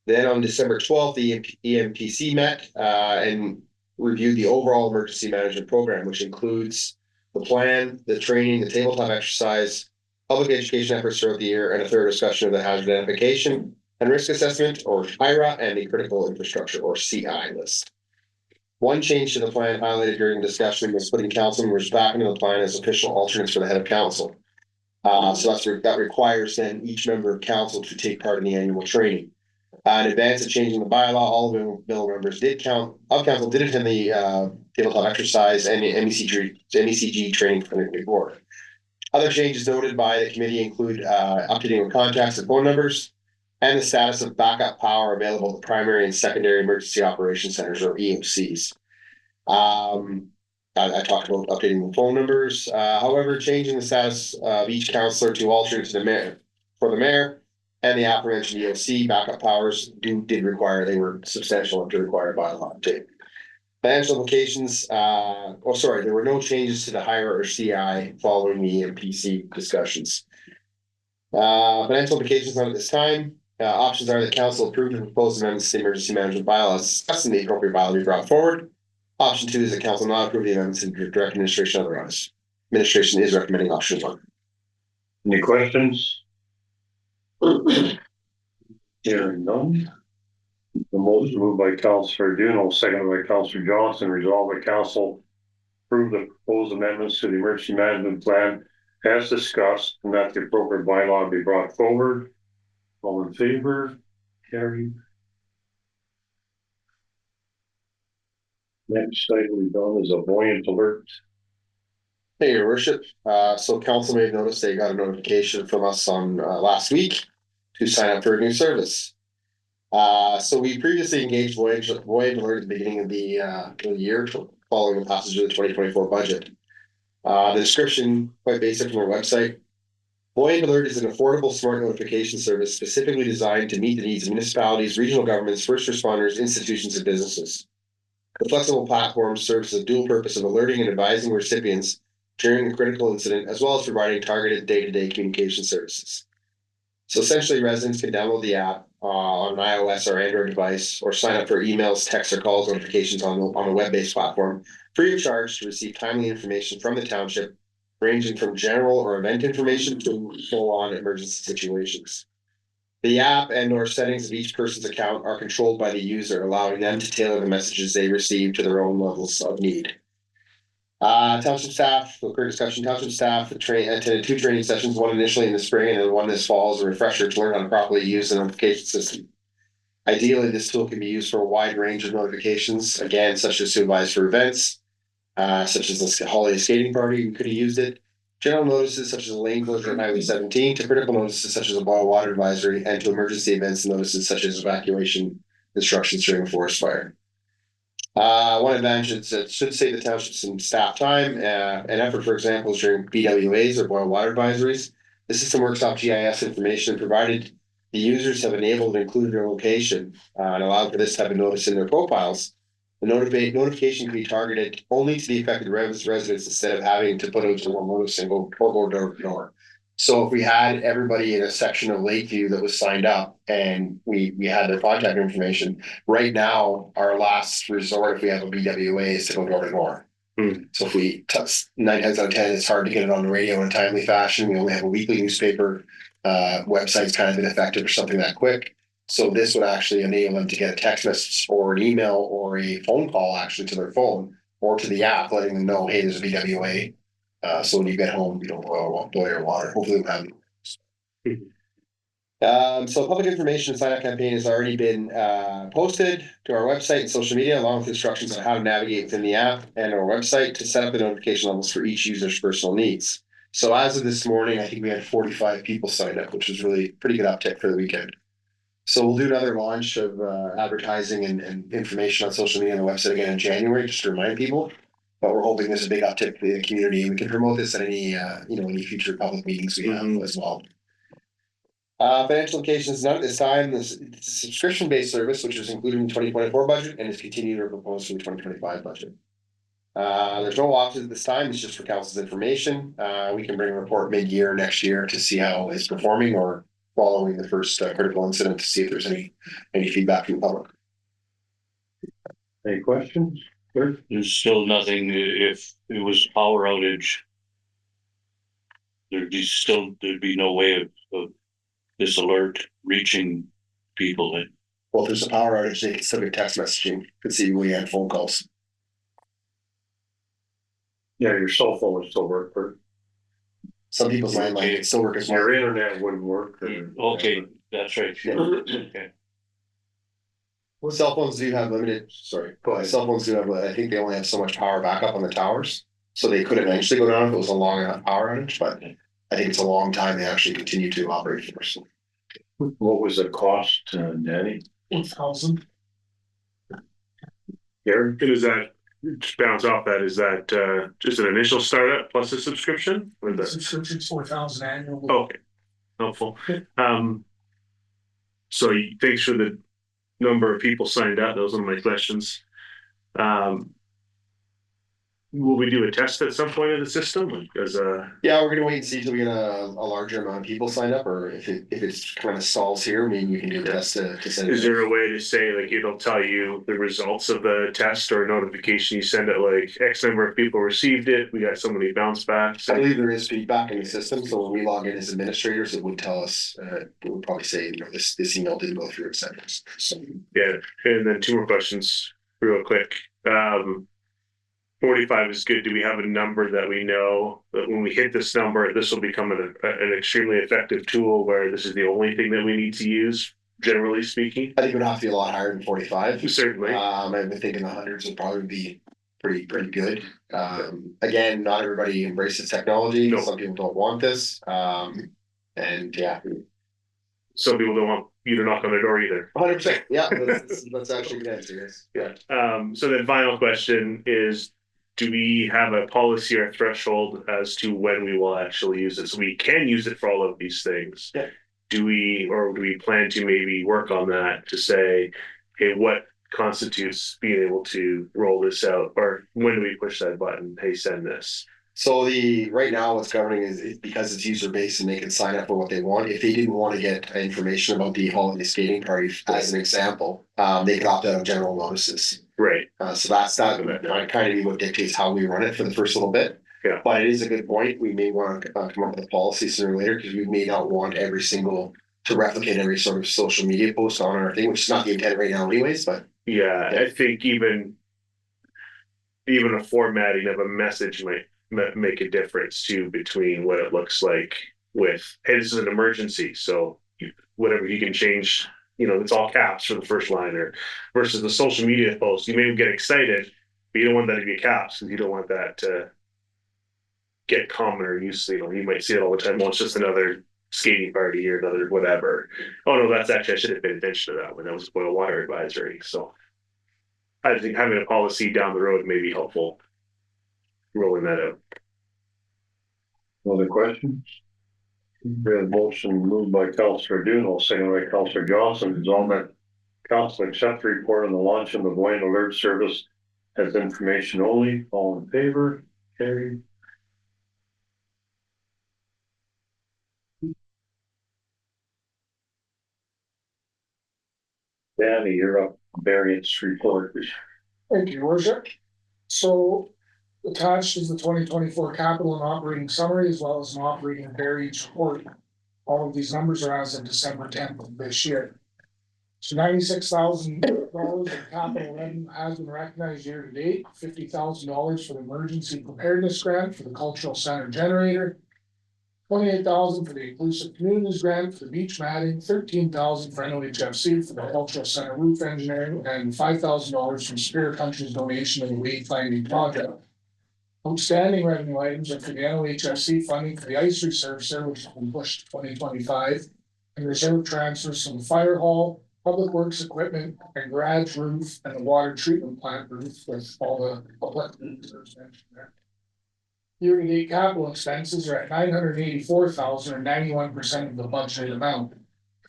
Then on December 12th, the EMPC met and reviewed the overall emergency management program, which includes the plan, the training, the tabletop exercise, public education efforts throughout the year, and a thorough discussion of the hazard identification and risk assessment, or HIRA, and the critical infrastructure, or CI list. One change to the plan highlighted during the discussion was putting council members back into the plan as official alternates for the head of council. So that requires then each member of council to take part in the annual training. In advance of changing the bylaw, all bill members did attend the tabletop exercise and the NECG training for 2024. Other changes noted by the committee include updating of contacts and phone numbers, and the status of backup power available at the primary and secondary emergency operation centers, or EOCs. I talked about updating the phone numbers. However, changing the status of each councillor to alternate to the mayor and the aforementioned EOC backup powers they were substantial enough to require bylaw update. Financial implications, there were no changes to the HIRA or CI following the EMPC discussions. Financial implications not at this time. Options are that council approved the proposed amendments to the emergency management bylaws discussing the appropriate bylaw be brought forward. Option 2 is that council not approve the amendments and direct administration otherwise. Administration is recommending option 1. Any questions? Hearing none. The motion moved by Councillor Duno, seconded by Councillor Johnson, resolved by council approve the proposed amendments to the emergency management plan as discussed, and that the appropriate bylaw be brought forward. All in favor? Carried. Next item we've done is a buoyant alert. Hey, your worship. So council may notice they got a notification from us on last week to sign up for a new service. So we previously engaged Voyage Alert at the beginning of the year following the passage of the 2024 budget. The description, quite basic from our website. Voyage Alert is an affordable smart notification service specifically designed to meet the needs of municipalities, regional governments, first responders, institutions, and businesses. The flexible platform serves the dual purpose of alerting and advising recipients during a critical incident, as well as providing targeted day-to-day communication services. So essentially, residents can download the app on an iOS or Android device, or sign up for emails, texts, or calls notifications on a web-based platform, free of charge, to receive timely information from the township, ranging from general or event information to full-on emergency situations. The app and/or settings of each person's account are controlled by the user, allowing them to tailor the messages they receive to their own levels of need. Township staff attended 2 training sessions, one initially in the spring and then one this fall as a refresher to learn how to properly use the notification system. Ideally, this tool can be used for a wide range of notifications, again, such as to advise for events, such as the holiday skating party, we could have used it. General notices such as a lane closure on Highway 17, to critical notices such as a boil water advisory, and to emergency events and notices such as evacuation instructions during a forest fire. One advantage is it should save the township some staff time. An effort, for example, is during BWAs or boil water advisories. The system works off GIS information provided the users have enabled and included their location and allowed for this type of notice in their profiles. The notification can be targeted only to the affected residents instead of having to put out one notice and go door to door. So if we had everybody in a section of Lakeview that was signed up and we had their contact information, right now, our last resort, if we have a BWA, is to go door to door. So if we touch 9 times out of 10, it's hard to get it on the radio in a timely fashion. We only have a weekly newspaper. Website's kind of ineffective for something that quick. So this would actually enable them to get a text message or an email or a phone call actually to their phone or to the app, letting them know, hey, there's a BWA. So when you get home, you don't boil your water. Hopefully we'll have it. So public information sign-up campaign has already been posted to our website and social media, along with instructions on how to navigate within the app and our website to set up the notification levels for each user's personal needs. So as of this morning, I think we had 45 people signed up, which was really pretty good uptick for the weekend. So we'll do another launch of advertising and information on social media and the website again in January, just to remind people. But we're hoping there's a big uptick in the community. We can promote this at any any future public meetings we have as well. Financial implications, none at this time. It's a subscription-based service, which is included in the 2024 budget and is continued or proposed for the 2025 budget. There's no options at this time. It's just for council's information. We can bring a report mid-year next year to see how it's performing or following the first critical incident to see if there's any feedback from the public. Any questions? There's still nothing, if it was power outage. There'd be no way of this alert reaching people. Well, if there's a power outage, they can still get text messaging, could see we had phone calls. Yeah, your cell phone would still work, but Some people's landline can still work as well. your internet wouldn't work. Okay, that's right. Yeah. Okay. Well, cell phones do have limited, sorry, cell phones do have, I think they only have so much power backup on the towers. So they could eventually go down if it was a long enough power outage, but I think it's a long time they actually continue to operate for us. What was the cost, Danny? 1,000. Gary? And is that, just bounce off that, is that just an initial startup plus a subscription? Or the Subscription's 4,000 annual. okay, helpful. So thanks for the number of people signed up. Those are my questions. Will we do a test at some point of the system? Because Yeah, we're gonna wait and see till we get a larger amount of people signed up, or if it's kind of stalls here, maybe we can do a test to send it. is there a way to say like it'll tell you the results of the test or notification you send it like X number of people received it, we got so many bounce backs? I believe there is feedback in the system, so when we log in as administrators, it would tell us, it would probably say, this email didn't go through, et cetera. So. Yeah, and then 2 more questions real quick. 45 is good. Do we have a number that we know that when we hit this number, this will become an extremely effective tool where this is the only thing that we need to use, generally speaking? I think it would have to be a lot higher than 45. Certainly. I've been thinking the hundreds would probably be pretty good. Again, not everybody embraces technology. No. Some people don't want this. And yeah. Some people don't want you to knock on their door either. 100%. Yeah, that's actually good answer. Yes. Yeah. So then final question is, do we have a policy or threshold as to when we will actually use it? So we can use it for all of these things. Yeah. Do we plan to maybe work on that to say, hey, what constitutes being able to roll this out? Or when do we push that button? Hey, send this. So right now what's governing is because it's user based and they can sign up for what they want. If they didn't want to get information about the holiday skating party, as an example, they could opt out of general notices. Right. So that's kind of what dictates how we run it for the first little bit. Yeah. But it is a good point. We may want to come up with a policy sooner or later because we may not want to replicate every sort of social media post on our thing, which is not the intent right now anyways, but. Yeah, I think even a formatting of a message might make a difference too between what it looks like with, hey, this is an emergency, so whatever you can change it's all caps for the first line, or versus the social media post. You may get excited, but you don't want that to be caps because you don't want that to get common or used to. You might see it all the time. Well, it's just another skating party or another whatever. Oh no, that's actually I should have paid attention to that when that was boil water advisory. So I think having a policy down the road may be helpful. Rolling that out. Other questions? We have a motion moved by Councillor Duno, second by Councillor Johnson, resolve that council accept the report on the launch of the Voyant Alert Service as information only. All in favor? Carried. Danny, you're up. Variance report. Thank you, Your Worship. So attached is the 2024 capital and operating summary, as well as an operating variance report. All of these numbers are as of December 10th of this year. So $96,000 of capital revenue has been recognized year to date, $50,000 for the emergency preparedness grant for the cultural center generator, $28,000 for the inclusive communities grant for the beach matting, $13,000 for NOHFC for the cultural center roof engineering, and $5,000 from Spirit Country's donation of the wayfinding project. Outstanding revenue items are for the NOHFC funding for the ice resurfacer, which has been pushed to 2025, and reserve transfers from the fire hall, public works equipment, and garage roof, and the water treatment plant roof with all the public reserves mentioned there. Year-to-date capital expenses are at $984,000 or 91% of the budgeted amount.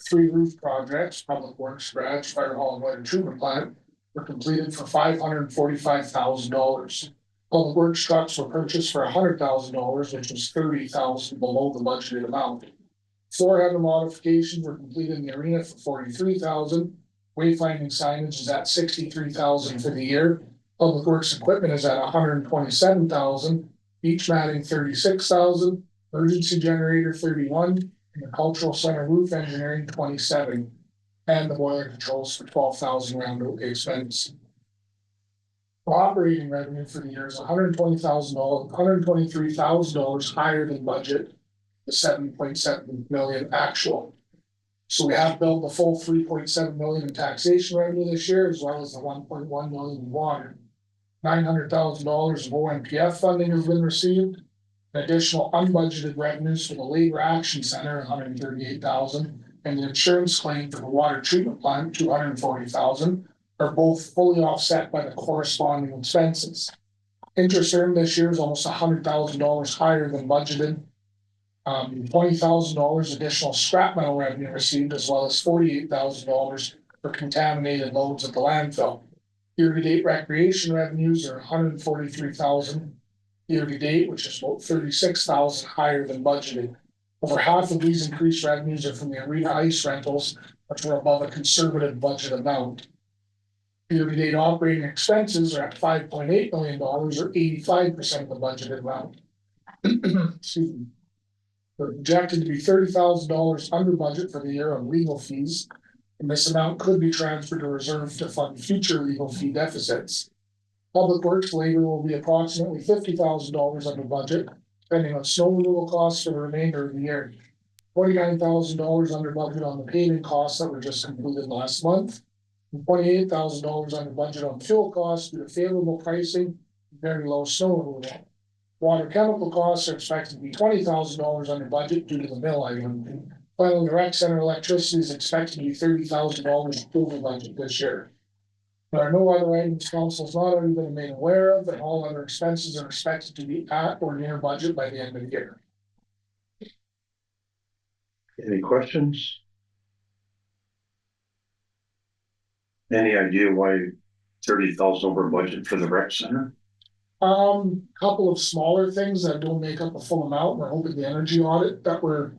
3 roof projects, public works, garage, fire hall, and water treatment plant, were completed for $545,000. Public works trucks were purchased for $100,000, which was $30,000 below the budgeted amount. 4 other modifications were completed in the arena for $43,000. Wayfinding signage is at $63,000 for the year. Public works equipment is at $127,000. Beach matting $36,000. Emergency generator $31,000. And the cultural center roof engineering $27,000. And the boiler controls for $12,000 round expense. Operating revenue for the year is $123,000 higher than budget, the 7.7 million actual. So we have billed the full 3.7 million in taxation revenue this year, as well as the 1.1 million in water. $900,000 of OMPF funding has been received. Additional unbudgeted revenues for the labor action center, $138,000, and the insurance claim for the water treatment plant, $240,000. Are both fully offset by the corresponding expenses. Interest earned this year is almost $100,000 higher than budgeted. $20,000 additional scrap metal revenue received, as well as $48,000 for contaminated loads at the landfill. Year-to-date recreation revenues are $143,000 year-to-date, which is about $36,000 higher than budgeted. Over half of these increased revenues are from the arena ice rentals, which were above a conservative budget amount. Year-to-date operating expenses are at $5.8 million or 85% of the budgeted amount. Excuse me. They're projected to be $30,000 under budget for the year on legal fees, and this amount could be transferred to reserve to fund future legal fee deficits. Public works labor will be approximately $50,000 under budget, depending on snow removal costs for the remainder of the year. $49,000 under budget on the paving costs that were just completed last month. $28,000 under budget on fuel costs due to favorable pricing, very low snow removal. Water chemical costs are expected to be $20,000 under budget due to the mill item. Finally, the rec center electricity is expected to be $30,000 over budget this year. There are no other items council has not already been made aware of, and all other expenses are expected to be at or near budget by the end of the year. Any questions? Any idea why 30,000 over budget for the rec center? Couple of smaller things that don't make up a full amount. We're hoping the energy audit that we're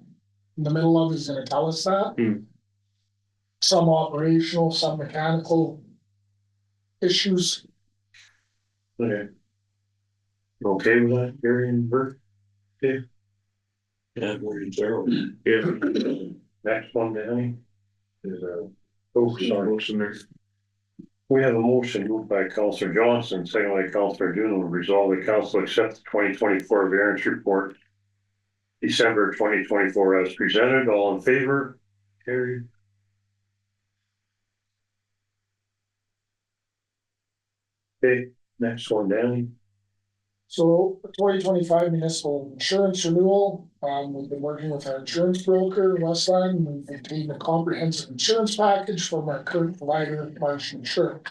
in the middle of is gonna tell us that. Some operational, some mechanical issues. Okay. You okay with that, Gary and Bert? Okay. Yeah, we're in zero. Yeah. Next one, Danny. Is Motion there. we have a motion moved by Councillor Johnson, second by Councillor Duno, to resolve the council accept the 2024 variance report December 2024 as presented. All in favor? Carried. Okay, next one, Danny. So 2025 municipal insurance renewal, we've been working with our insurance broker, Westland, and we've obtained a comprehensive insurance package from our current provider, Marsh Insurance.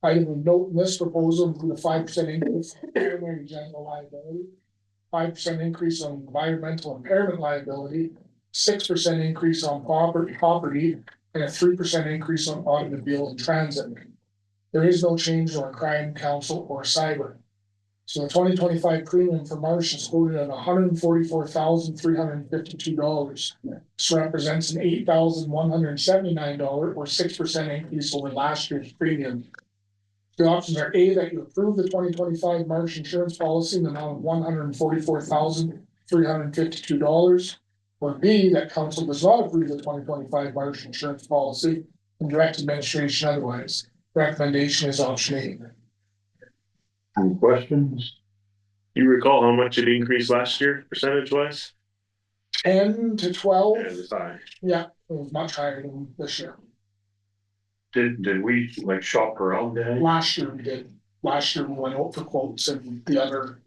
Item of note in this proposal include a 5% increase in primary general liability, 5% increase on environmental impairment liability, 6% increase on property, and a 3% increase on automobile and transit. There is no change on crime, council, or cyber. So the 2025 premium for Marsh is quoted at $144,352. This represents an $8,179 or 6% increase over last year's premium. The options are A, that you approve the 2025 Marsh insurance policy in the amount of $144,352, or B, that council does not approve the 2025 Marsh insurance policy and direct administration otherwise. Recommendation is option A. Any questions? You recall how much it increased last year, percentage wise? 10 to 12. Yeah, it was high. Yeah, it was much higher than this year. Did we like shop around, Danny? Last year we did. Last year we went out for quotes and the other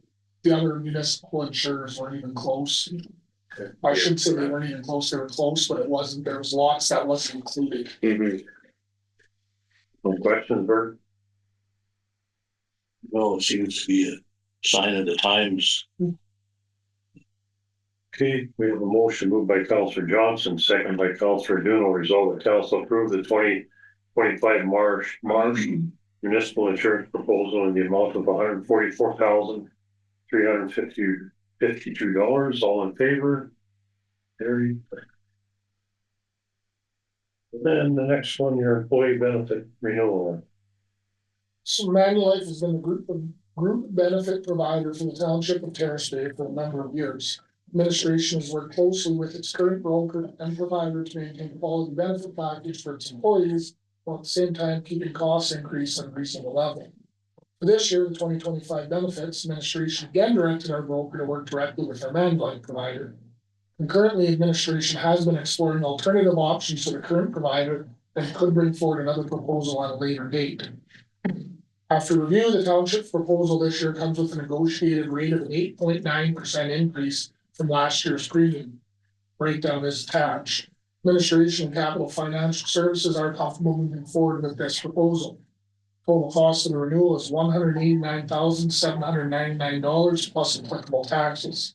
municipal insurers weren't even close. Okay. I shouldn't say they weren't even close, they were close, but it wasn't, there was lots that wasn't included. No questions, Bert? Well, it seems to be a sign of the times. Okay, we have a motion moved by Councillor Johnson, second by Councillor Duno. Resolve that council approve the 2025 Marsh municipal insurance proposal in the amount of $144,352. All in favor? Carried. And then the next one, your employee benefit renewal. So Manulife has been a group benefit provider for the township of Terrace Bay for a number of years. Administration has worked closely with its current broker and provider to maintain a quality benefit package for its employees, while at the same time keeping costs increased at a reasonable level. For this year, the 2025 benefits, administration again directed our broker to work directly with our Manulife provider. And currently, administration has been exploring alternative options for the current provider and could bring forward another proposal at a later date. After review, the township's proposal this year comes with a negotiated rate of an 8.9% increase from last year's premium. Breakdown is attached. Administration and Capital Financial Services are comfortable moving forward with this proposal. Total cost of the renewal is $189,799 plus applicable taxes.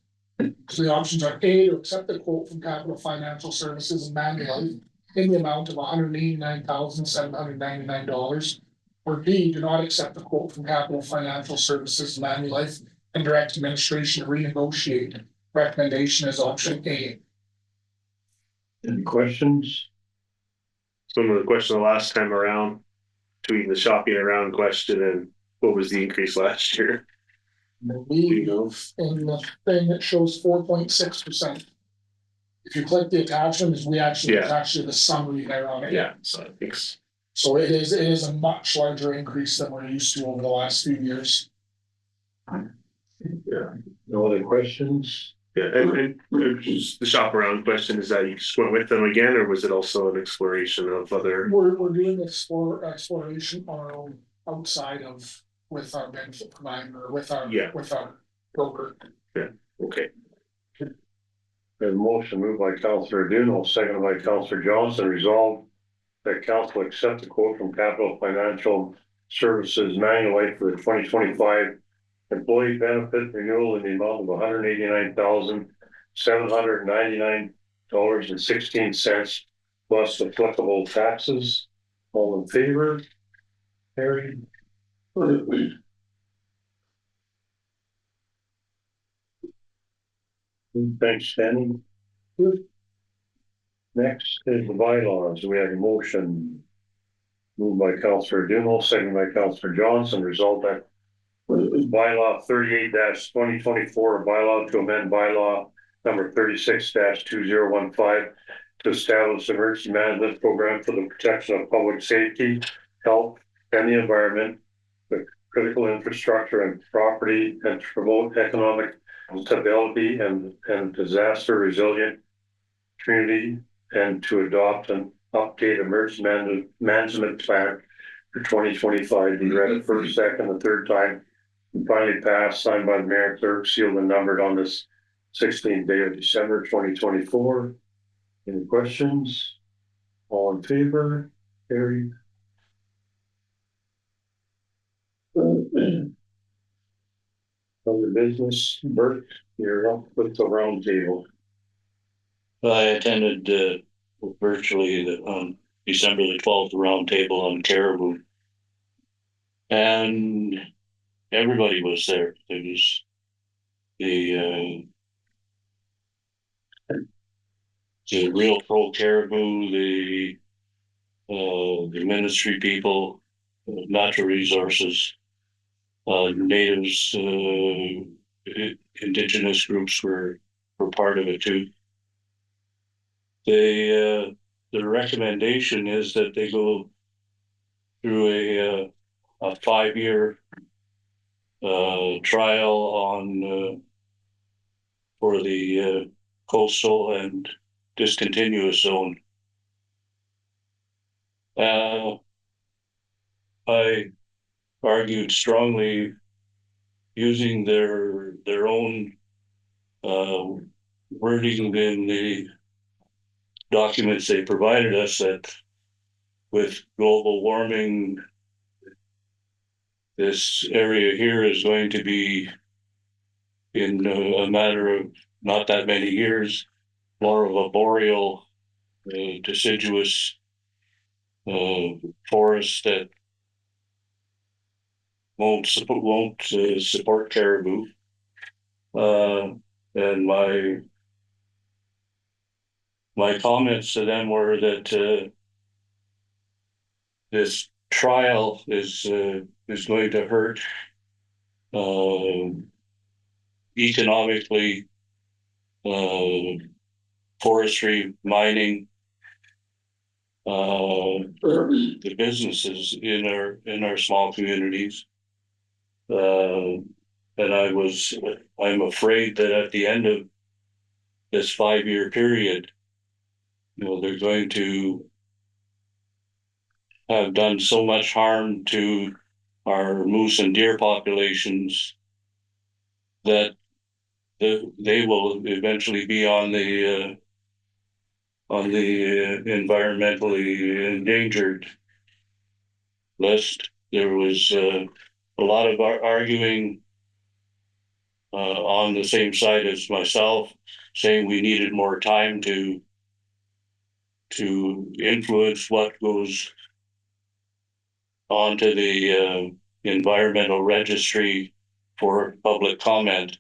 So the options are A, to accept the quote from Capital Financial Services and Manulife in the amount of $189,799, or B, do not accept the quote from Capital Financial Services and Manulife and direct administration to renegotiate. Recommendation is option A. Any questions? Some of the question the last time around, between the shopping around question and what was the increase last year? I believe in the thing that shows 4.6%. If you click the attachments, we actually attach the summary there on it. Yeah, so I think so it is a much larger increase than we're used to over the last few years. Yeah. No other questions? yeah, and just the shop around question is that you just went with them again, or was it also an exploration of other? We're doing exploration on our own outside of with our benefit provider, with our broker. Yeah, okay. A motion moved by Councillor Duno, seconded by Councillor Johnson. Resolved that council accept the quote from Capital Financial Services Manulife for the 2025 employee benefit renewal in the amount of $189,799.16 plus applicable taxes. All in favor? Carried. Thanks, Danny. Next is the bylaws. We have a motion moved by Councillor Duno, seconded by Councillor Johnson. Result that bylaw 38-2024, a bylaw to amend bylaw number 36-2015 to establish an emergency management program for the protection of public safety, health, and the environment, the critical infrastructure and property, and to promote economic stability and disaster resilient community, and to adopt and update emergency management plan for 2025 be read it first, second, and third time. And finally passed, signed by the mayor and clerk, sealed and numbered on this 16th day of December 2024. Any questions? All in favor? Carried. Other business, Bert, you're up with the round table. I attended virtually on December the 12th roundtable on caribou. And everybody was there. There was the real pro caribou, the ministry people, natural resources, natives, indigenous groups were part of it too. The recommendation is that they go through a 5-year trial on for the coastal and discontinuous zone. I argued strongly using their own wording in the documents they provided us that with global warming, this area here is going to be in a matter of not that many years, more of a boreal deciduous forest that won't support caribou. And my comments to them were that this trial is going to hurt economically, forestry, mining, the businesses in our small communities. And I'm afraid that at the end of this 5-year period, they're going to have done so much harm to our moose and deer populations that they will eventually be on the environmentally endangered list. There was a lot of arguing on the same side as myself, saying we needed more time to influence what goes onto the environmental registry for public comment.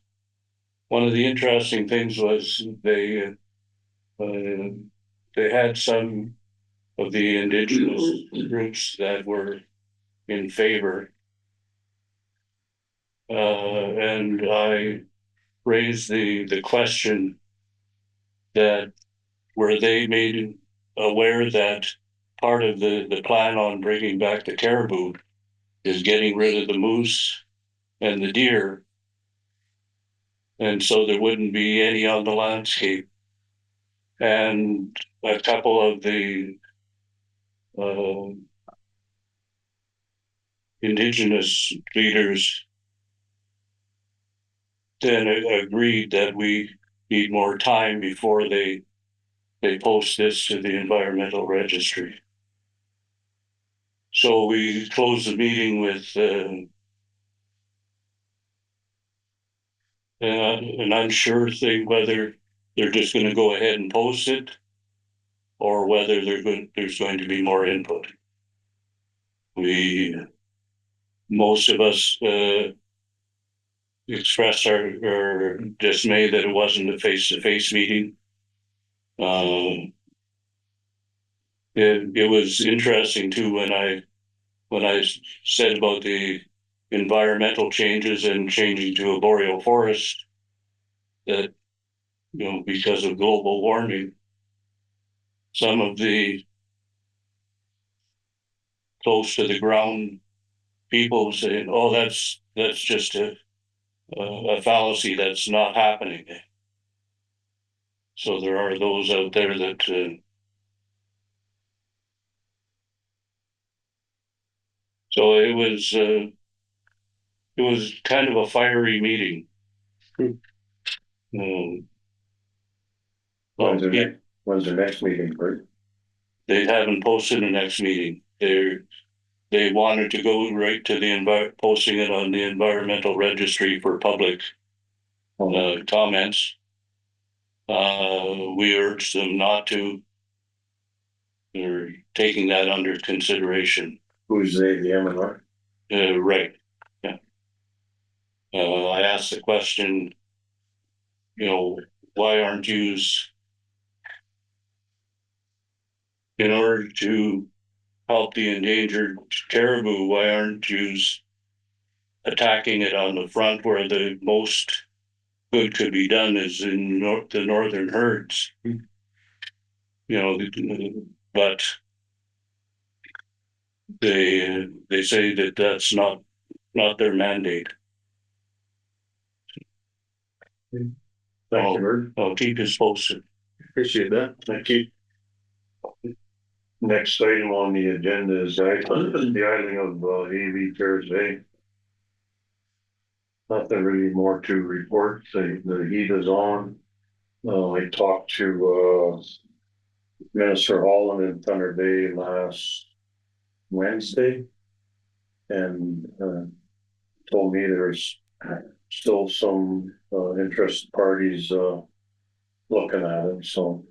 One of the interesting things was they had some of the indigenous groups that were in favor. And I raised the question that were they made aware that part of the plan on bringing back the caribou is getting rid of the moose and the deer, and so there wouldn't be any on the landscape. And a couple of the indigenous leaders then agreed that we need more time before they post this to the environmental registry. So we closed the meeting with an unsure thing whether they're just going to go ahead and post it or whether there's going to be more input. Most of us expressed our dismay that it wasn't a face-to-face meeting. It was interesting too when I said about the environmental changes and changing to a boreal forest, that because of global warming, some of the close to the ground people saying, "Oh, that's just a fallacy. That's not happening." So there are those out there that So it was kind of a fiery meeting. When's their next meeting, Bert? They haven't posted the next meeting. They wanted to go right to the posting it on the environmental registry for public comments. We urged them not to. They're taking that under consideration. Who's the MNR? Right. Yeah. I asked the question, why aren't you, in order to help the endangered caribou, why aren't you attacking it on the front where the most good could be done is in the northern herds? But they say that that's not their mandate. Thank you, Bert. I'll keep you posted. Appreciate that. Thank you. Next item on the agenda is the idling of AV Terrace Bay. Nothing really more to report. The heat is on. I talked to Minister Holland in Thunder Bay last Wednesday, and told me there's still some interested parties looking at it. So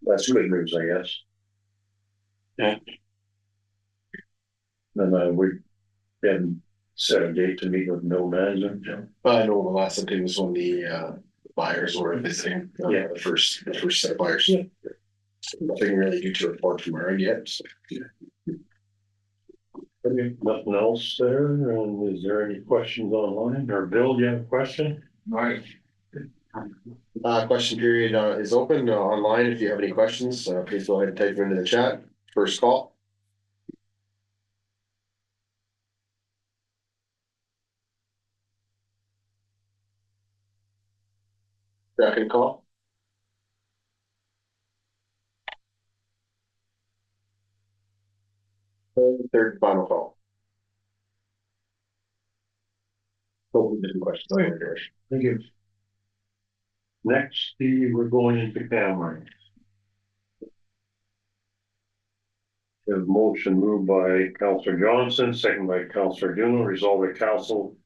that's good news, I guess. Yeah. And we hadn't set a date to meet with mill management. I know the last update was when the buyers were visiting, the first set of buyers. Yeah. Nothing really due to report from our end yet, so. Okay, nothing else there, and is there any questions online, or Bill, do you have a question? Right. Question period is open online. If you have any questions, please go ahead and type them into the chat. First call. Second call. Third final call. Hopefully, different questions. Thank you. Next, we're going into Cameron. The motion moved by Councillor Johnson, second by Councillor Duno, resolve the council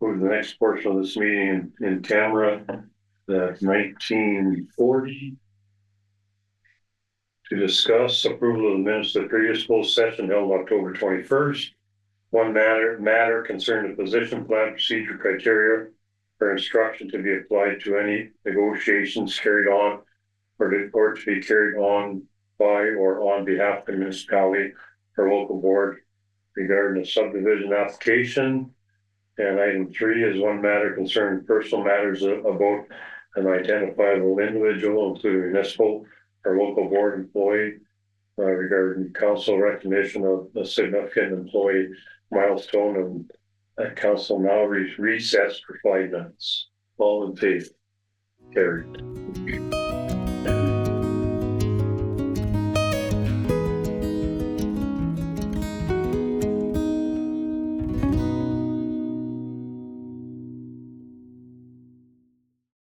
move the next portion of this meeting in camera, the 1940, to discuss approval of the minutes of the previous closed session held October 21st. One matter concerning the position plan procedure criteria for instruction to be applied to any negotiations carried on or to be carried on by or on behalf of the municipality or local board regarding a subdivision application. And item 3 is one matter concerning personal matters about an identifiable individual, including municipal or local board employee, regarding council recognition of a significant employee milestone, and that council now recessed for 5 minutes. All in favor? Carried.